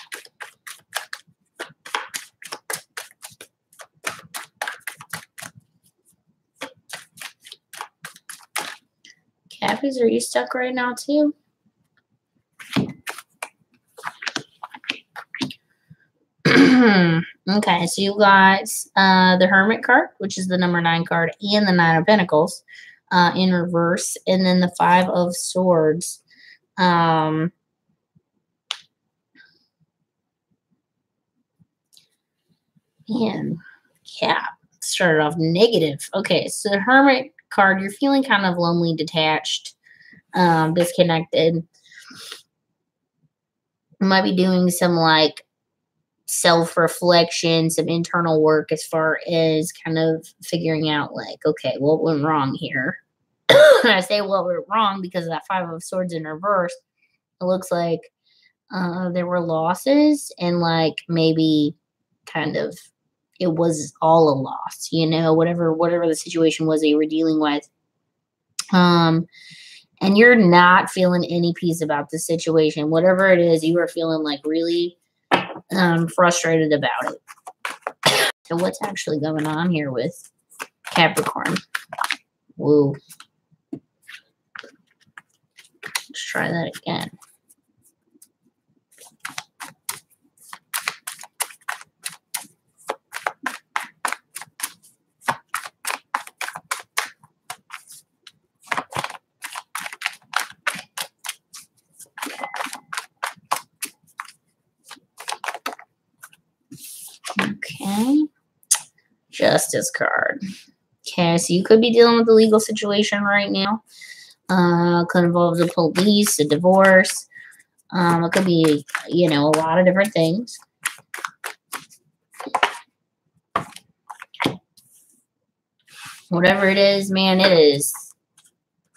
Cappies, are you stuck right now too? Okay, so you got the Hermit card, which is the number 9 card, and the 9 of Pentacles in reverse, and then the 5 of Swords. Man, yeah, started off negative. Okay, so the Hermit card, you're feeling kind of lonely, detached, disconnected. You might be doing some like self-reflection, some internal work as far as kind of figuring out like, okay, what went wrong here? I say what went wrong because of that 5 of Swords in reverse. It looks like there were losses, and like maybe kind of it was all a loss, whatever the situation was that you were dealing with. And you're not feeling any peace about the situation. Whatever it is, you are feeling like really frustrated about it. So what's actually going on here with Capricorn? Woo. Let's try that again. Okay. Justice card. Okay, so you could be dealing with a legal situation right now. Could involve the police, a divorce. It could be, a lot of different things. Whatever it is, man,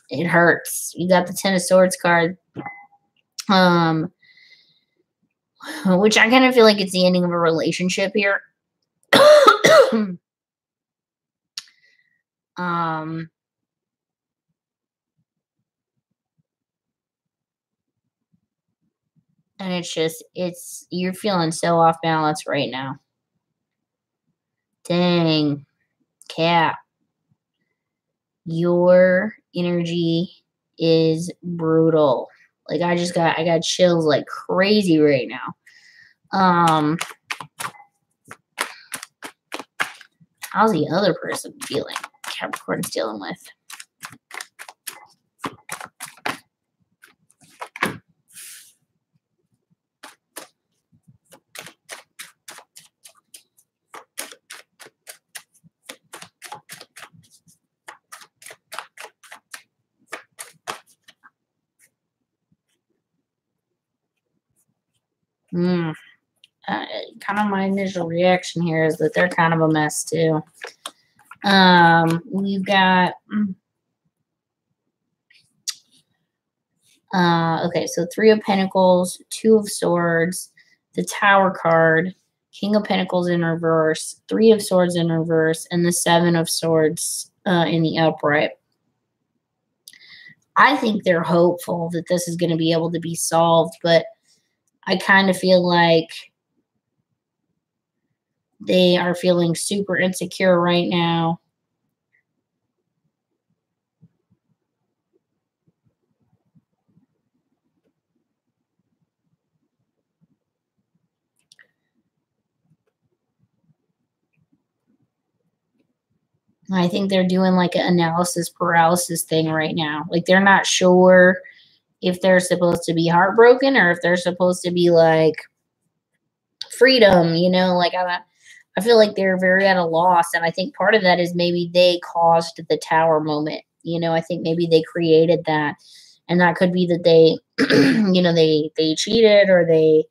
it hurts. You got the 10 of Swords card. which I kind of feel like it's the ending of a relationship here. um, and it's just, you're feeling so off balance right now. Dang, cat, your energy is brutal. Like I got chills like crazy right now. How's the other person feeling? Capricorn's dealing with. Kind of my initial reaction here is that they're kind of a mess too. We've got okay, so 3 of Pentacles, 2 of Swords, the Tower card, King of Pentacles in reverse, 3 of Swords in reverse, and the 7 of Swords in the upright. I think they're hopeful that this is going to be able to be solved, but I kind of feel like they are feeling super insecure right now. I think they're doing like an analysis paralysis thing right now. Like they're not sure if they're supposed to be heartbroken or if they're supposed to be like freedom, like I feel like they're very at a loss. And I think part of that is maybe they caused the tower moment. I think maybe they created that. And that could be that they, they cheated or they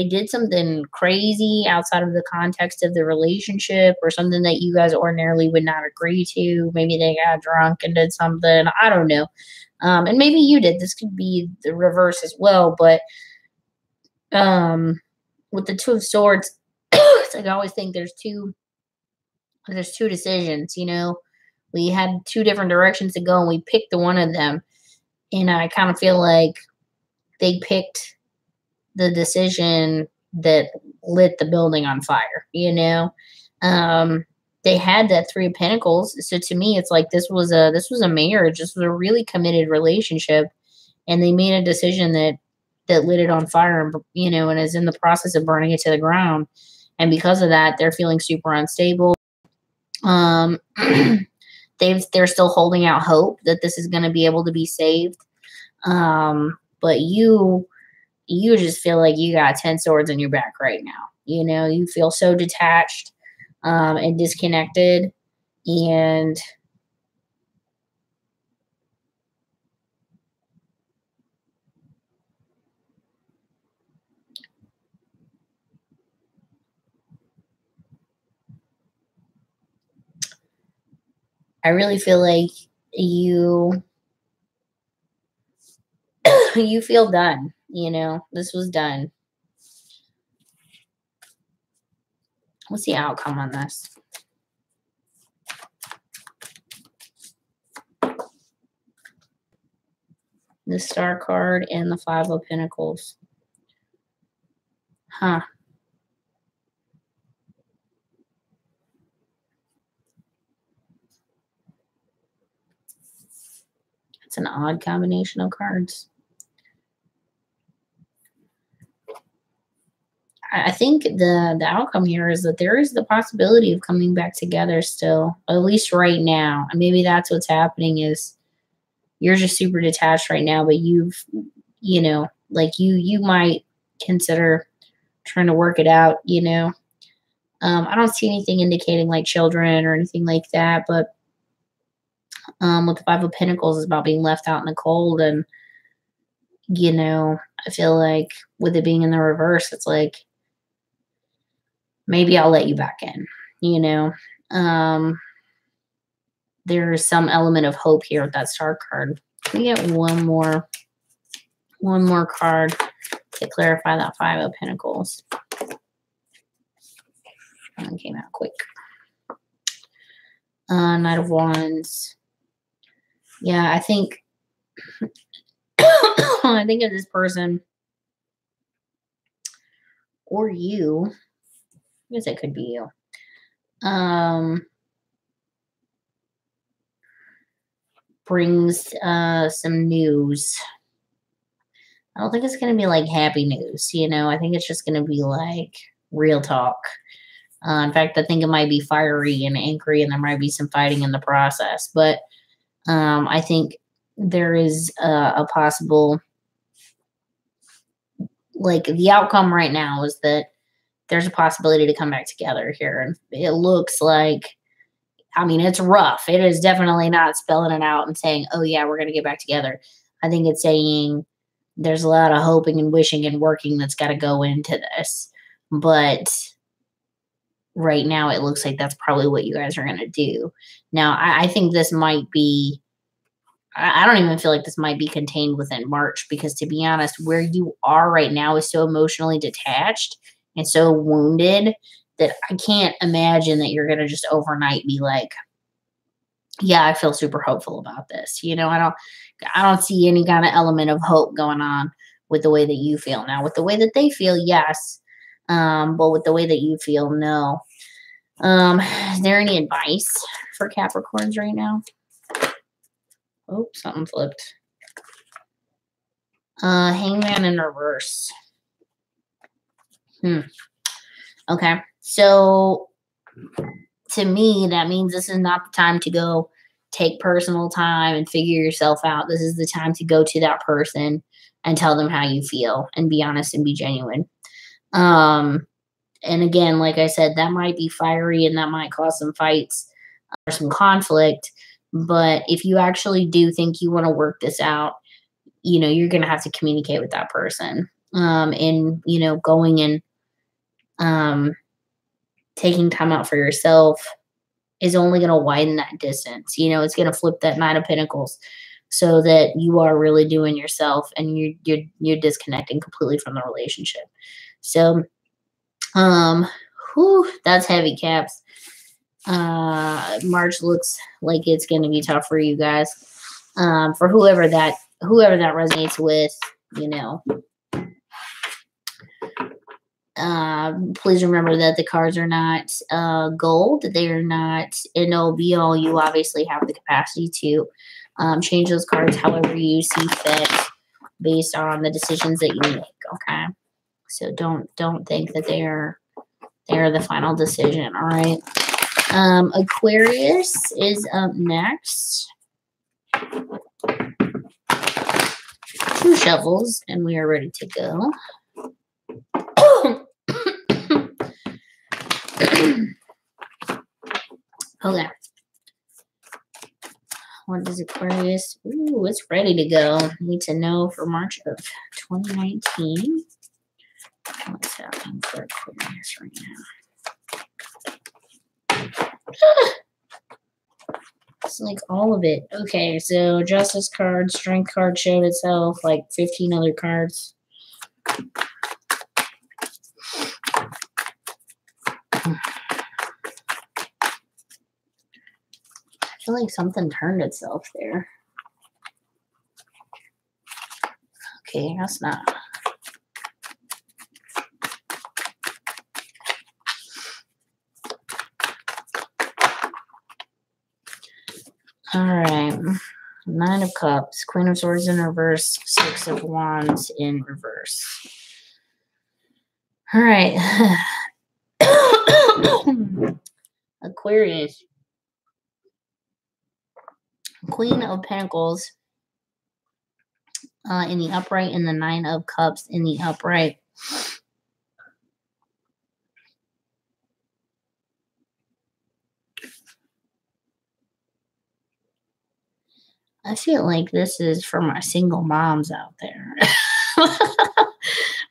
did something crazy outside of the context of the relationship or something that you guys ordinarily would not agree to. Maybe they got drunk and did something. I don't know. And maybe you did. This could be the reverse as well. But with the 2 of Swords, it's like I always think there's two decisions. We had 2 different directions to go and we picked the one of them. And I kind of feel like they picked the decision that lit the building on fire, they had that 3 of Pentacles. So to me, it's like this was a marriage. This was a really committed relationship. And they made a decision that lit it on fire and, and is in the process of burning it to the ground. And because of that, they're feeling super unstable. They're still holding out hope that this is going to be able to be saved. But you just feel like you got 10 swords in your back right now. You feel so detached and disconnected. And I really feel like you you feel done. This was done. What's the outcome on this? The Star card and the 5 of Pentacles. Huh. It's an odd combination of cards. I think the outcome here is that there is the possibility of coming back together still, at least right now. And maybe that's what's happening is you're just super detached right now, but you might consider trying to work it out, I don't see anything indicating like children or anything like that, but with the 5 of Pentacles is about being left out in the cold. And, I feel like with it being in the reverse, it's like, maybe I'll let you back in, there's some element of hope here with that Star card. Can we get one more card to clarify that Five of Pentacles. That came out quick. Knight of Wands. Yeah, I think I think of this person or you. I guess it could be you. Brings some news. I don't think it's going to be like happy news, you know. I think it's just going to be like real talk. In fact, I think it might be fiery and angry, and there might be some fighting in the process. But I think there is a possible, like, the outcome right now is that there's a possibility to come back together here. And it looks like, I mean, it's rough. It is definitely not spelling it out and saying, oh, yeah, we're going to get back together. I think it's saying there's a lot of hoping and wishing and working that's got to go into this. But right now, it looks like that's probably what you guys are going to do. Now, I think this might be, I don't even feel like this might be contained within March, because to be honest, where you are right now is so emotionally detached and so wounded that I can't imagine that you're going to just overnight be like, yeah, I feel super hopeful about this. You know, I don't see any kind of element of hope going on with the way that you feel. Now, with the way that they feel, yes. But with the way that you feel, no. Is there any advice for Capricorns right now? Oh, something flipped. Hangman in reverse. Okay. So to me, that means this is not the time to go take personal time and figure yourself out. This is the time to go to that person and tell them how you feel and be honest and be genuine. And again, like I said, that might be fiery and that might cause some fights or some conflict. But if you actually do think you want to work this out, you know, you're going to have to communicate with that person. And, you know, going and taking time out for yourself is only going to widen that distance. You know, it's going to flip that Knight of Pentacles so that you are really doing yourself and you're disconnecting completely from the relationship. So, that's heavy, Caps. March looks like it's going to be tough for you guys. For whoever that resonates with, you know. Please remember that the cards are not gold. They are not an all be all. You obviously have the capacity to change those cards however you see fit based on the decisions that you make. Okay, so don't think that they're the final decision. All right. Aquarius is up next. 2 shovels, and we are ready to go. Okay. What does Aquarius? Ooh, it's ready to go. Need to know for March of 2019. What's happening for Aquarius right now? It's like all of it. Okay, so Justice card, Strength card showed itself, like 15 other cards. I feel like something turned itself there. Okay, that's not. All right. 9 of Cups, Queen of Swords in reverse, 6 of Wands in reverse. All right. Aquarius. Queen of Pentacles in the upright and the 9 of Cups in the upright. I feel like this is for my single moms out there.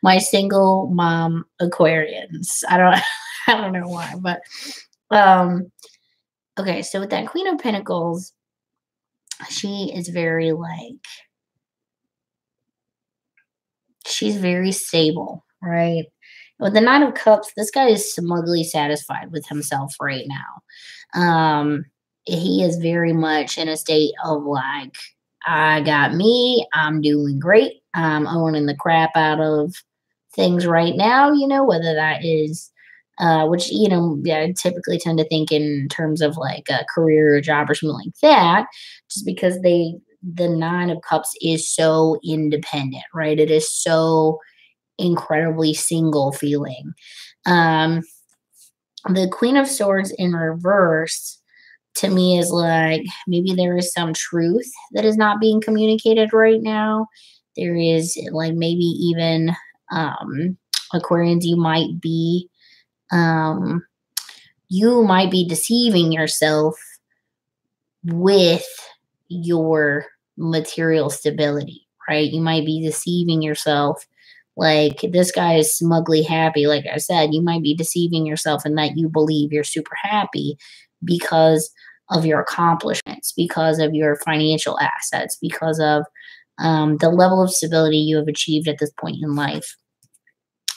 My single mom Aquarians. I don't know why, but okay, so with that Queen of Pentacles, she is very like, She's very stable, right? With the Nine of Cups, this guy is smugly satisfied with himself right now. He is very much in a state of like, I got me, I'm doing great, I'm owning the crap out of things right now, whether that is which yeah, I typically tend to think in terms of like a career or job or something like that, just because the Nine of Cups is so independent, right? It is so incredibly single feeling. Um, the Queen of Swords in reverse to me is like maybe there is some truth that is not being communicated right now. There is like maybe even um Aquarians, um you might be deceiving yourself with your material stability, right? You might be deceiving yourself. Like this guy is smugly happy. Like I said, you might be deceiving yourself in that you believe you're super happy because of your accomplishments, because of your financial assets, because of the level of stability you have achieved at this point in life.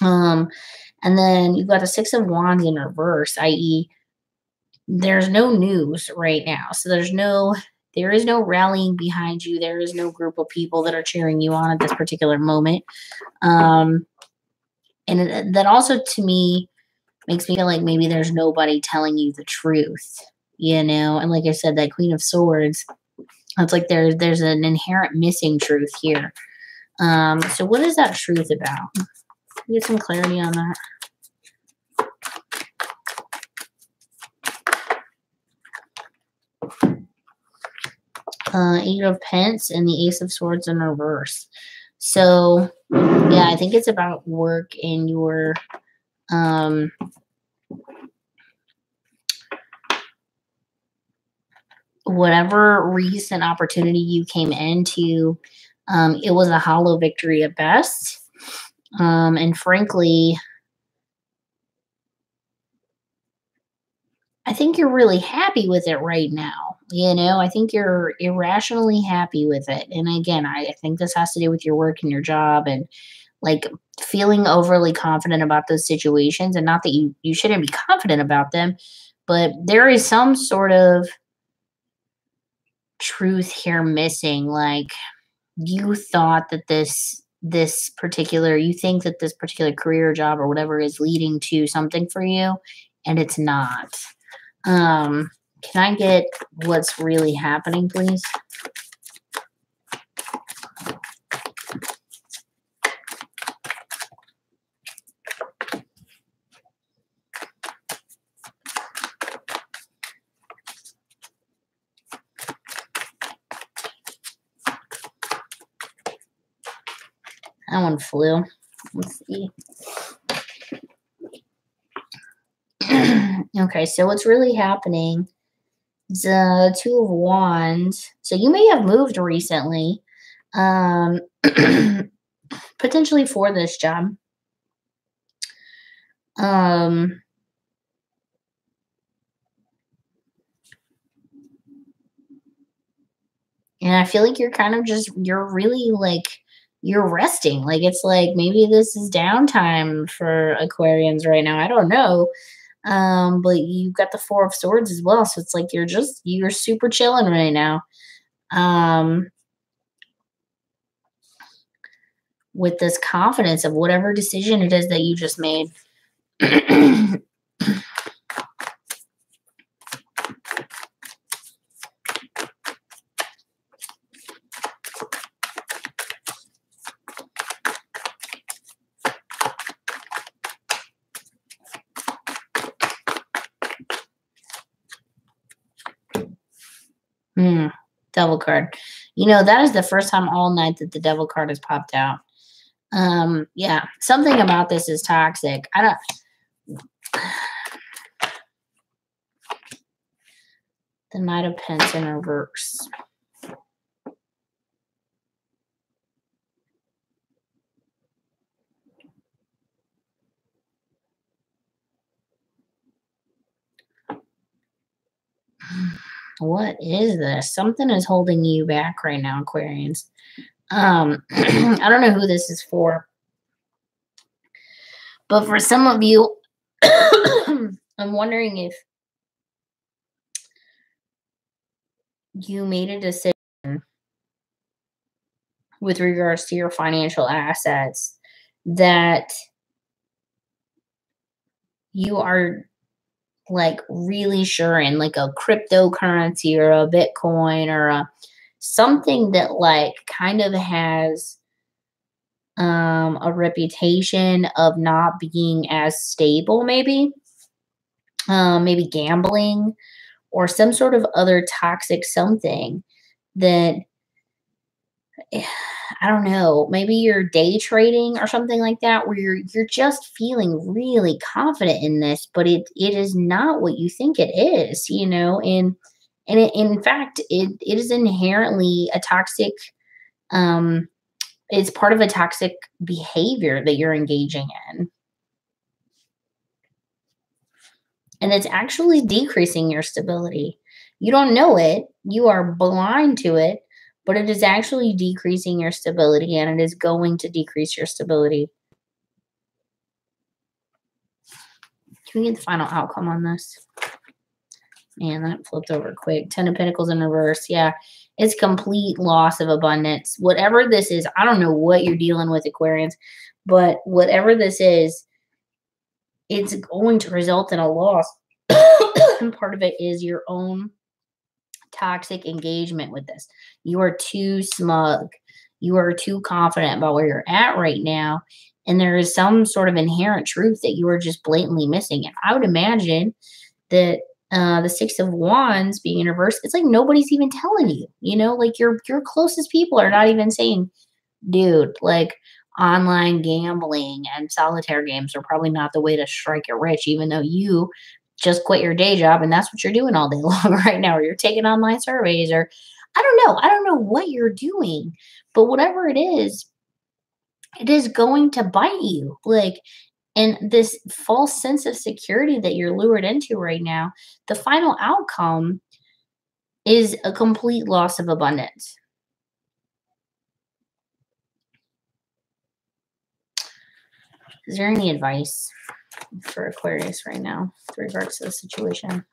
Um, and then you've got the Six of Wands in reverse, i.e., there's no news right now. So there is no rallying behind you. There is no group of people that are cheering you on at this particular moment. Um, that also to me makes me feel like maybe there's nobody telling you the truth, And like I said, that Queen of Swords, it's like there's an inherent missing truth here. So what is that truth about? Get some clarity on that. Eight of Pence and the Ace of Swords in reverse. So, yeah, I think it's about work and your whatever recent opportunity you came into. It was a hollow victory at best. And frankly, I think you're really happy with it right now. I think you're irrationally happy with it. And again, I think this has to do with your work and your job and like feeling overly confident about those situations. And not that you shouldn't be confident about them, but there is some sort of truth here missing. Like you thought that you think that this particular career job or whatever is leading to something for you, and it's not. Can I get what's really happening, please? That one flew. Let's see. Okay, so what's really happening is Two of Wands. So you may have moved recently, potentially for this job. And I feel like you're really like, you're resting. Like it's like maybe this is downtime for Aquarians right now. I don't know. But you've got the Four of Swords as well. So it's like you're super chilling right now. With this confidence of whatever decision it is that you just made. Devil card. That is the first time all night that the devil card has popped out. Yeah, something about this is toxic. The Knight of Pence in reverse. What is this? Something is holding you back right now, Aquarians. I don't know who this is for. But for some of you, I'm wondering if you made a decision with regards to your financial assets that you are like really sure in, like a cryptocurrency or a Bitcoin or a something that like kind of has a reputation of not being as stable, maybe gambling or some sort of other toxic something that I don't know, maybe you're day trading or something like that where you're just feeling really confident in this, but it is not what you think it is, and in fact it is inherently a toxic um it's part of a toxic behavior that you're engaging in. And it's actually decreasing your stability. You don't know it, you are blind to it, but it is actually decreasing your stability and it is going to decrease your stability. Can we get the final outcome on this? Man, that flipped over quick. 10 of Pentacles in reverse. Yeah, it's complete loss of abundance. Whatever this is, I don't know what you're dealing with, Aquarians, but whatever this is, it's going to result in a loss. And part of it is your own toxic engagement with this. You are too smug. You are too confident about where you're at right now. And there is some sort of inherent truth that you are just blatantly missing. And I would imagine that the Six of Wands being in reverse, it's like nobody's even telling you, like your closest people are not even saying, dude, like online gambling and solitaire games are probably not the way to strike it rich, even though you just quit your day job and that's what you're doing all day long right now, or you're taking online surveys, or I don't know. I don't know what you're doing, but whatever it is going to bite you. Like, and this false sense of security that you're lured into right now, the final outcome is a complete loss of abundance. Is there any advice for Aquarius right now with regards to the situation?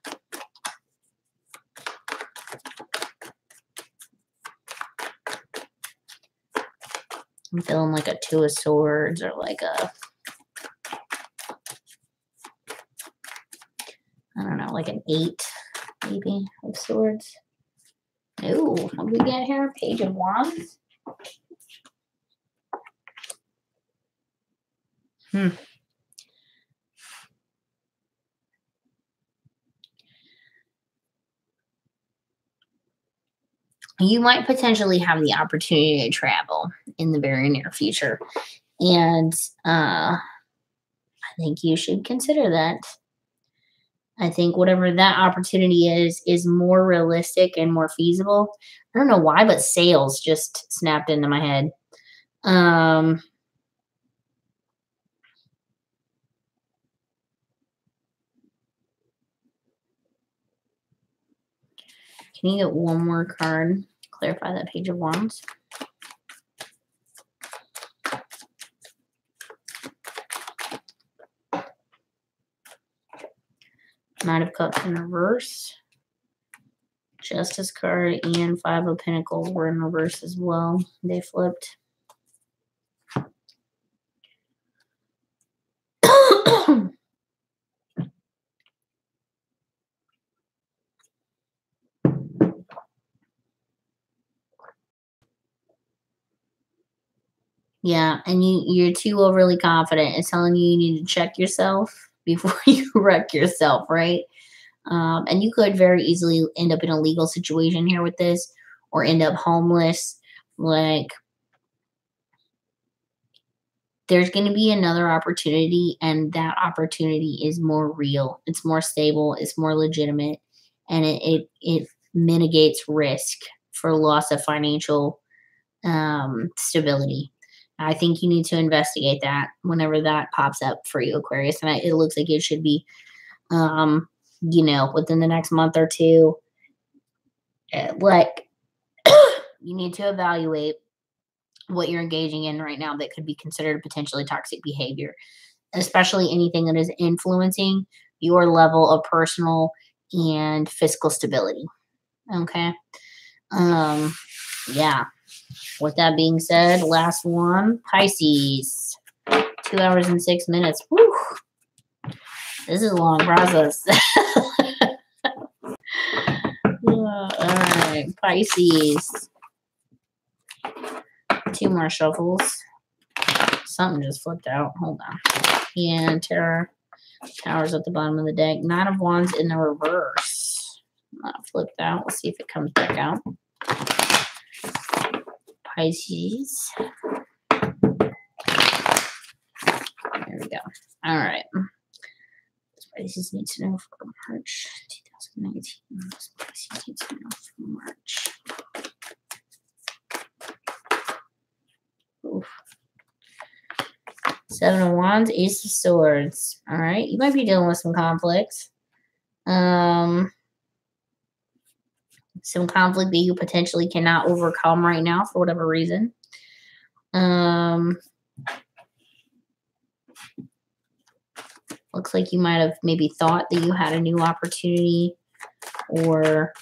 I'm feeling like a Two of Swords or like a, I don't know, like an 8 maybe of Swords. Ooh, what do we get here? Page of Wands. You might potentially have the opportunity to travel in the very near future. And I think you should consider that. I think whatever that opportunity is more realistic and more feasible. I don't know why, but sales just snapped into my head. Can you get one more card? Clarify that Page of Wands. Knight of Cups in reverse. Justice card and Five of Pentacles were in reverse as well. They flipped. Yeah, and you're too overly confident. It's telling you need to check yourself before you wreck yourself, right? And you could very easily end up in a legal situation here with this, or end up homeless. Like, there's going to be another opportunity, and that opportunity is more real. It's more stable. It's more legitimate, and it mitigates risk for loss of financial stability. I think you need to investigate that whenever that pops up for you, Aquarius. And it looks like it should be, within the next month or two. Like, you need to evaluate what you're engaging in right now that could be considered potentially toxic behavior. especially anything that is influencing your level of personal and fiscal stability. Okay. Um, yeah. With that being said, last one, Pisces. 2 hours and 6 minutes. Woo! This is a long process. All right, Pisces. 2 more shuffles. Something just flipped out. Hold on. And Tower's at the bottom of the deck. 9 of Wands in the reverse. Not flipped out. Let's see if it comes back out. Pisces. There we go. All right. Pisces need to know for March 2019. Pisces need to know for March. Oof. 7 of Wands, Ace of Swords. All right. You might be dealing with some conflicts. Some conflict that you potentially cannot overcome right now for whatever reason. Looks like you might have maybe thought that you had a new opportunity or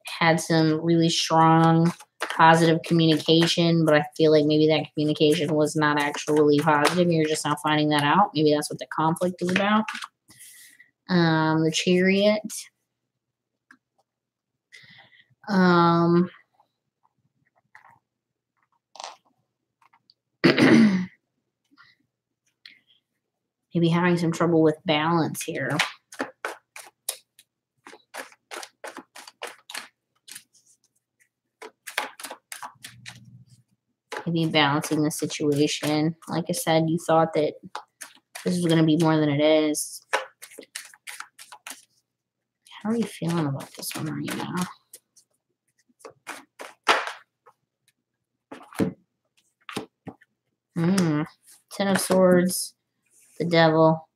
had some really strong positive communication, but I feel like maybe that communication was not actually positive. You're just now finding that out. Maybe that's what the conflict is about. The Chariot. Maybe having some trouble with balance here. Maybe balancing the situation. Like I said, you thought that this was going to be more than it is. How are you feeling about this one right now? 10 of Swords, the Devil,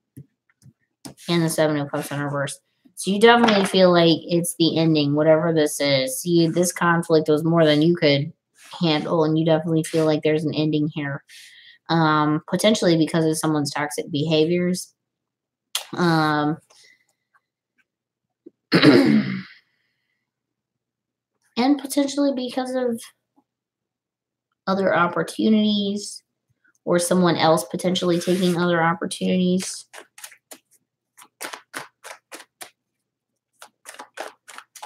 and the 7 of Cups in reverse. So you definitely feel like it's the ending, whatever this is. See, this conflict was more than you could handle, and you definitely feel like there's an ending here. Potentially because of someone's toxic behaviors. And potentially because of other opportunities or someone else potentially taking other opportunities.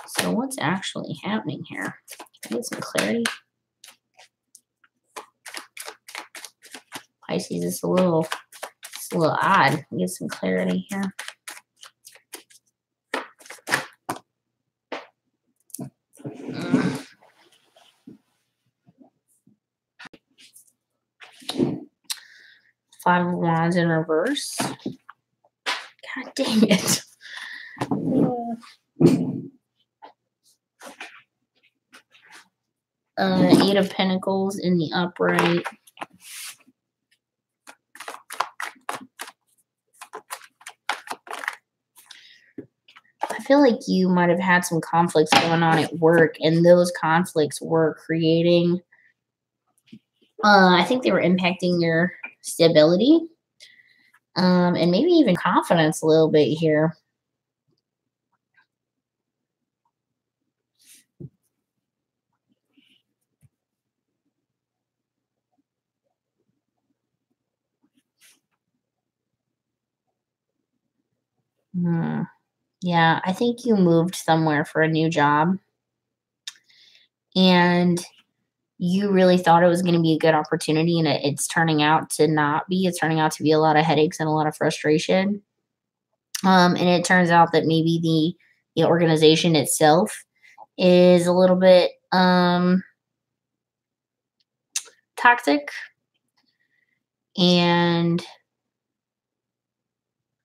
So what's actually happening here? Can I get some clarity? Pisces, it's a little odd. Get some clarity here. Five of Wands in reverse. God dang it. 8 of Pentacles in the upright. I feel like you might have had some conflicts going on at work, and those conflicts were creating, I think they were impacting your stability, and maybe even confidence a little bit here. Yeah, I think you moved somewhere for a new job, and you really thought it was going to be a good opportunity, and it's turning out to not be. It's turning out to be a lot of headaches and a lot of frustration. And it turns out that maybe the organization itself is a little bit toxic, and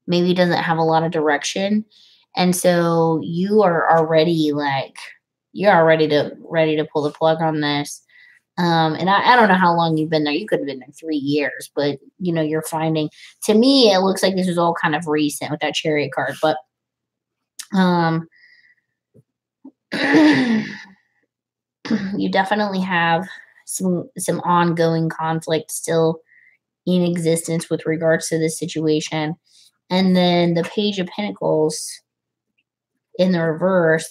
maybe doesn't have a lot of direction. And so you are already like, you're ready to pull the plug on this. And I don't know how long you've been there. You could have been there 3 years, but you know, you're finding, to me, it looks like this is all kind of recent with that Chariot card, but, you definitely have some ongoing conflict still in existence with regards to this situation. And then the Page of Pentacles in the reverse.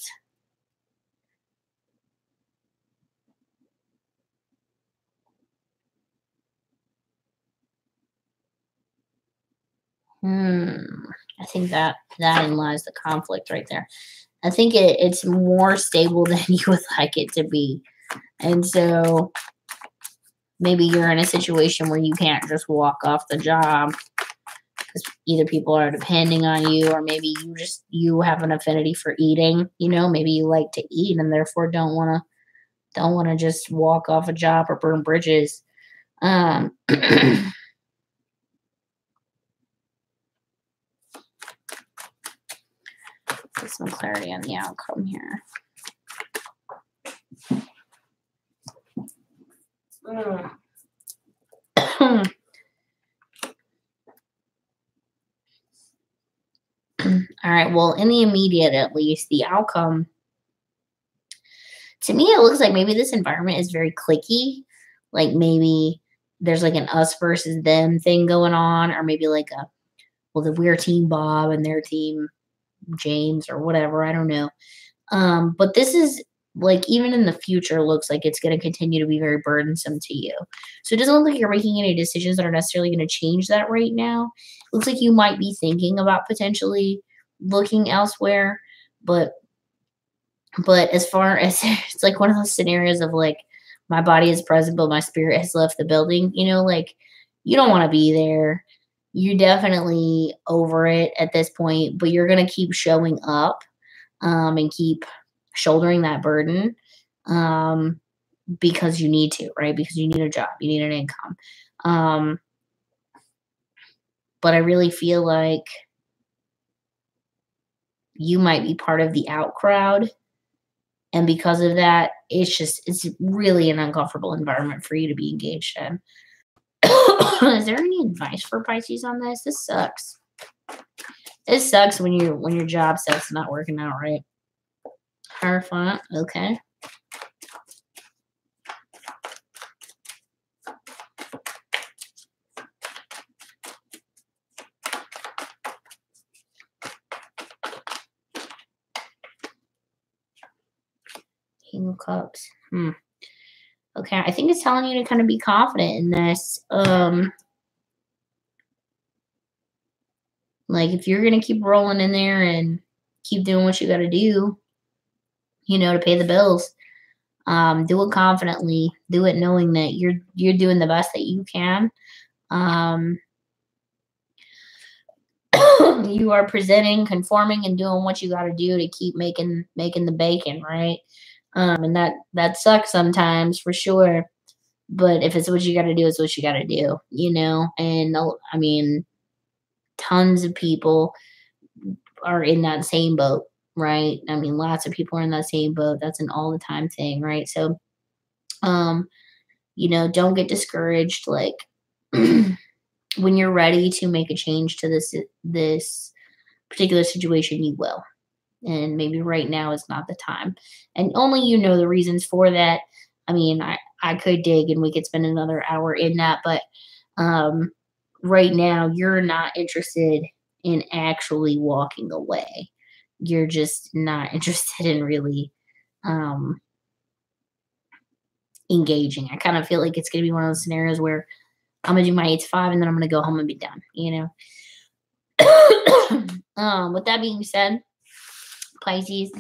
I think that in lies the conflict right there. I think it's more stable than you would like it to be. And so maybe you're in a situation where you can't just walk off the job because either people are depending on you, or maybe you have an affinity for eating. Maybe you like to eat and therefore don't want to just walk off a job or burn bridges. Get some clarity on the outcome here. All right, well, in the immediate, at least, the outcome, to me, it looks like maybe this environment is very cliquey. Like maybe there's like an us versus them thing going on, or maybe like we're team Bob and their team James or whatever. I don't know. But this is like, even in the future, looks like it's going to continue to be very burdensome to you. So it doesn't look like you're making any decisions that are necessarily going to change that right now. It looks like you might be thinking about potentially looking elsewhere, but as far as it's like one of those scenarios of like, my body is present, but my spirit has left the building, like you don't want to be there. You're definitely over it at this point, but you're going to keep showing up and keep shouldering that burden because you need to, right? Because you need a job, you need an income. But I really feel like you might be part of the out crowd. And because of that, it's really an uncomfortable environment for you to be engaged in. Is there any advice for Pisces on this? This sucks. It sucks when your job stuff's not working out right. Hierophant, okay. King of Cups. Okay, I think it's telling you to kind of be confident in this. Like if you're gonna keep rolling in there and keep doing what you got to do, to pay the bills, do it confidently. Do it knowing that you're doing the best that you can. You are presenting, conforming, and doing what you got to do to keep making the bacon, right? And that sucks sometimes for sure. But if it's what you got to do, it's what you got to do, And I mean, tons of people are in that same boat, right? I mean, lots of people are in that same boat. That's an all the time thing, right? So, don't get discouraged. Like when you're ready to make a change to this particular situation, you will. And maybe right now is not the time. And only you know the reasons for that. I mean, I could dig and we could spend another hour in that, but right now you're not interested in actually walking away. You're just not interested in really engaging. I kind of feel like it's going to be one of those scenarios where I'm going to do my 8 to 5 and then I'm going to go home and be done, With that being said, Pisces,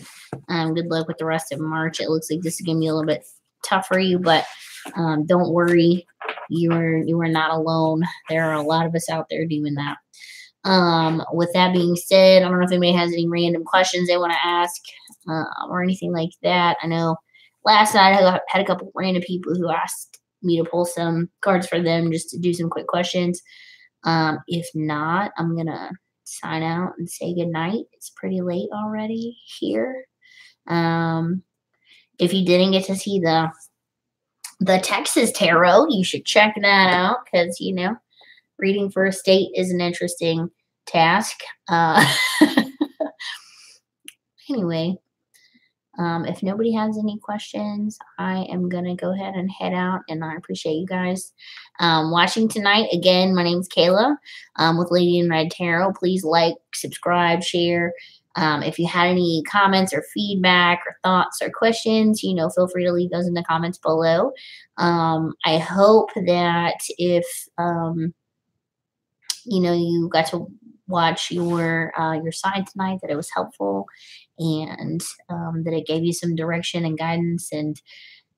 good luck with the rest of March. It looks like this is going to be a little bit tough for you, but don't worry. You are not alone. There are a lot of us out there doing that. With that being said, I don't know if anybody has any random questions they want to ask or anything like that. I know last night I had a couple random people who asked me to pull some cards for them just to do some quick questions. If not, I'm going to sign out and say goodnight. It's pretty late already here. If you didn't get to see the Texas Tarot, you should check that out because, reading for a state is an interesting task. Anyway, If nobody has any questions, I am going to go ahead and head out. And I appreciate you guys watching tonight. Again, my name is Kayla with Lady in Red Tarot. Please like, subscribe, share. If you had any comments or feedback or thoughts or questions, feel free to leave those in the comments below. I hope that if you got to watch your side tonight, that it was helpful, and that it gave you some direction and guidance. And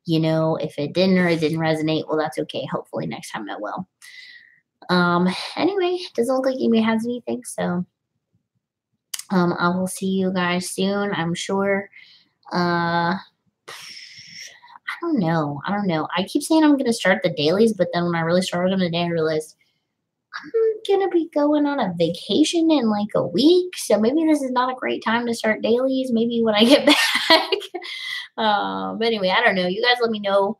if it didn't, or it didn't resonate, well, that's okay. Hopefully next time it will. Anyway, doesn't look like anybody has anything, so I will see you guys soon, I'm sure. I don't know. I keep saying I'm gonna start the dailies, but then when I really started them today, I realized I'm gonna be going on a vacation in like a week, so maybe this is not a great time to start dailies. Maybe when I get back. But anyway, I don't know. You guys let me know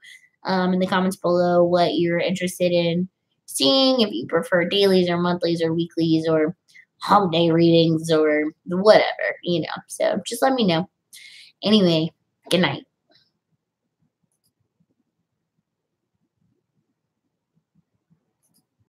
in the comments below what you're interested in seeing. If you prefer dailies or monthlies or weeklies or holiday readings or whatever. So just let me know. Anyway, good night.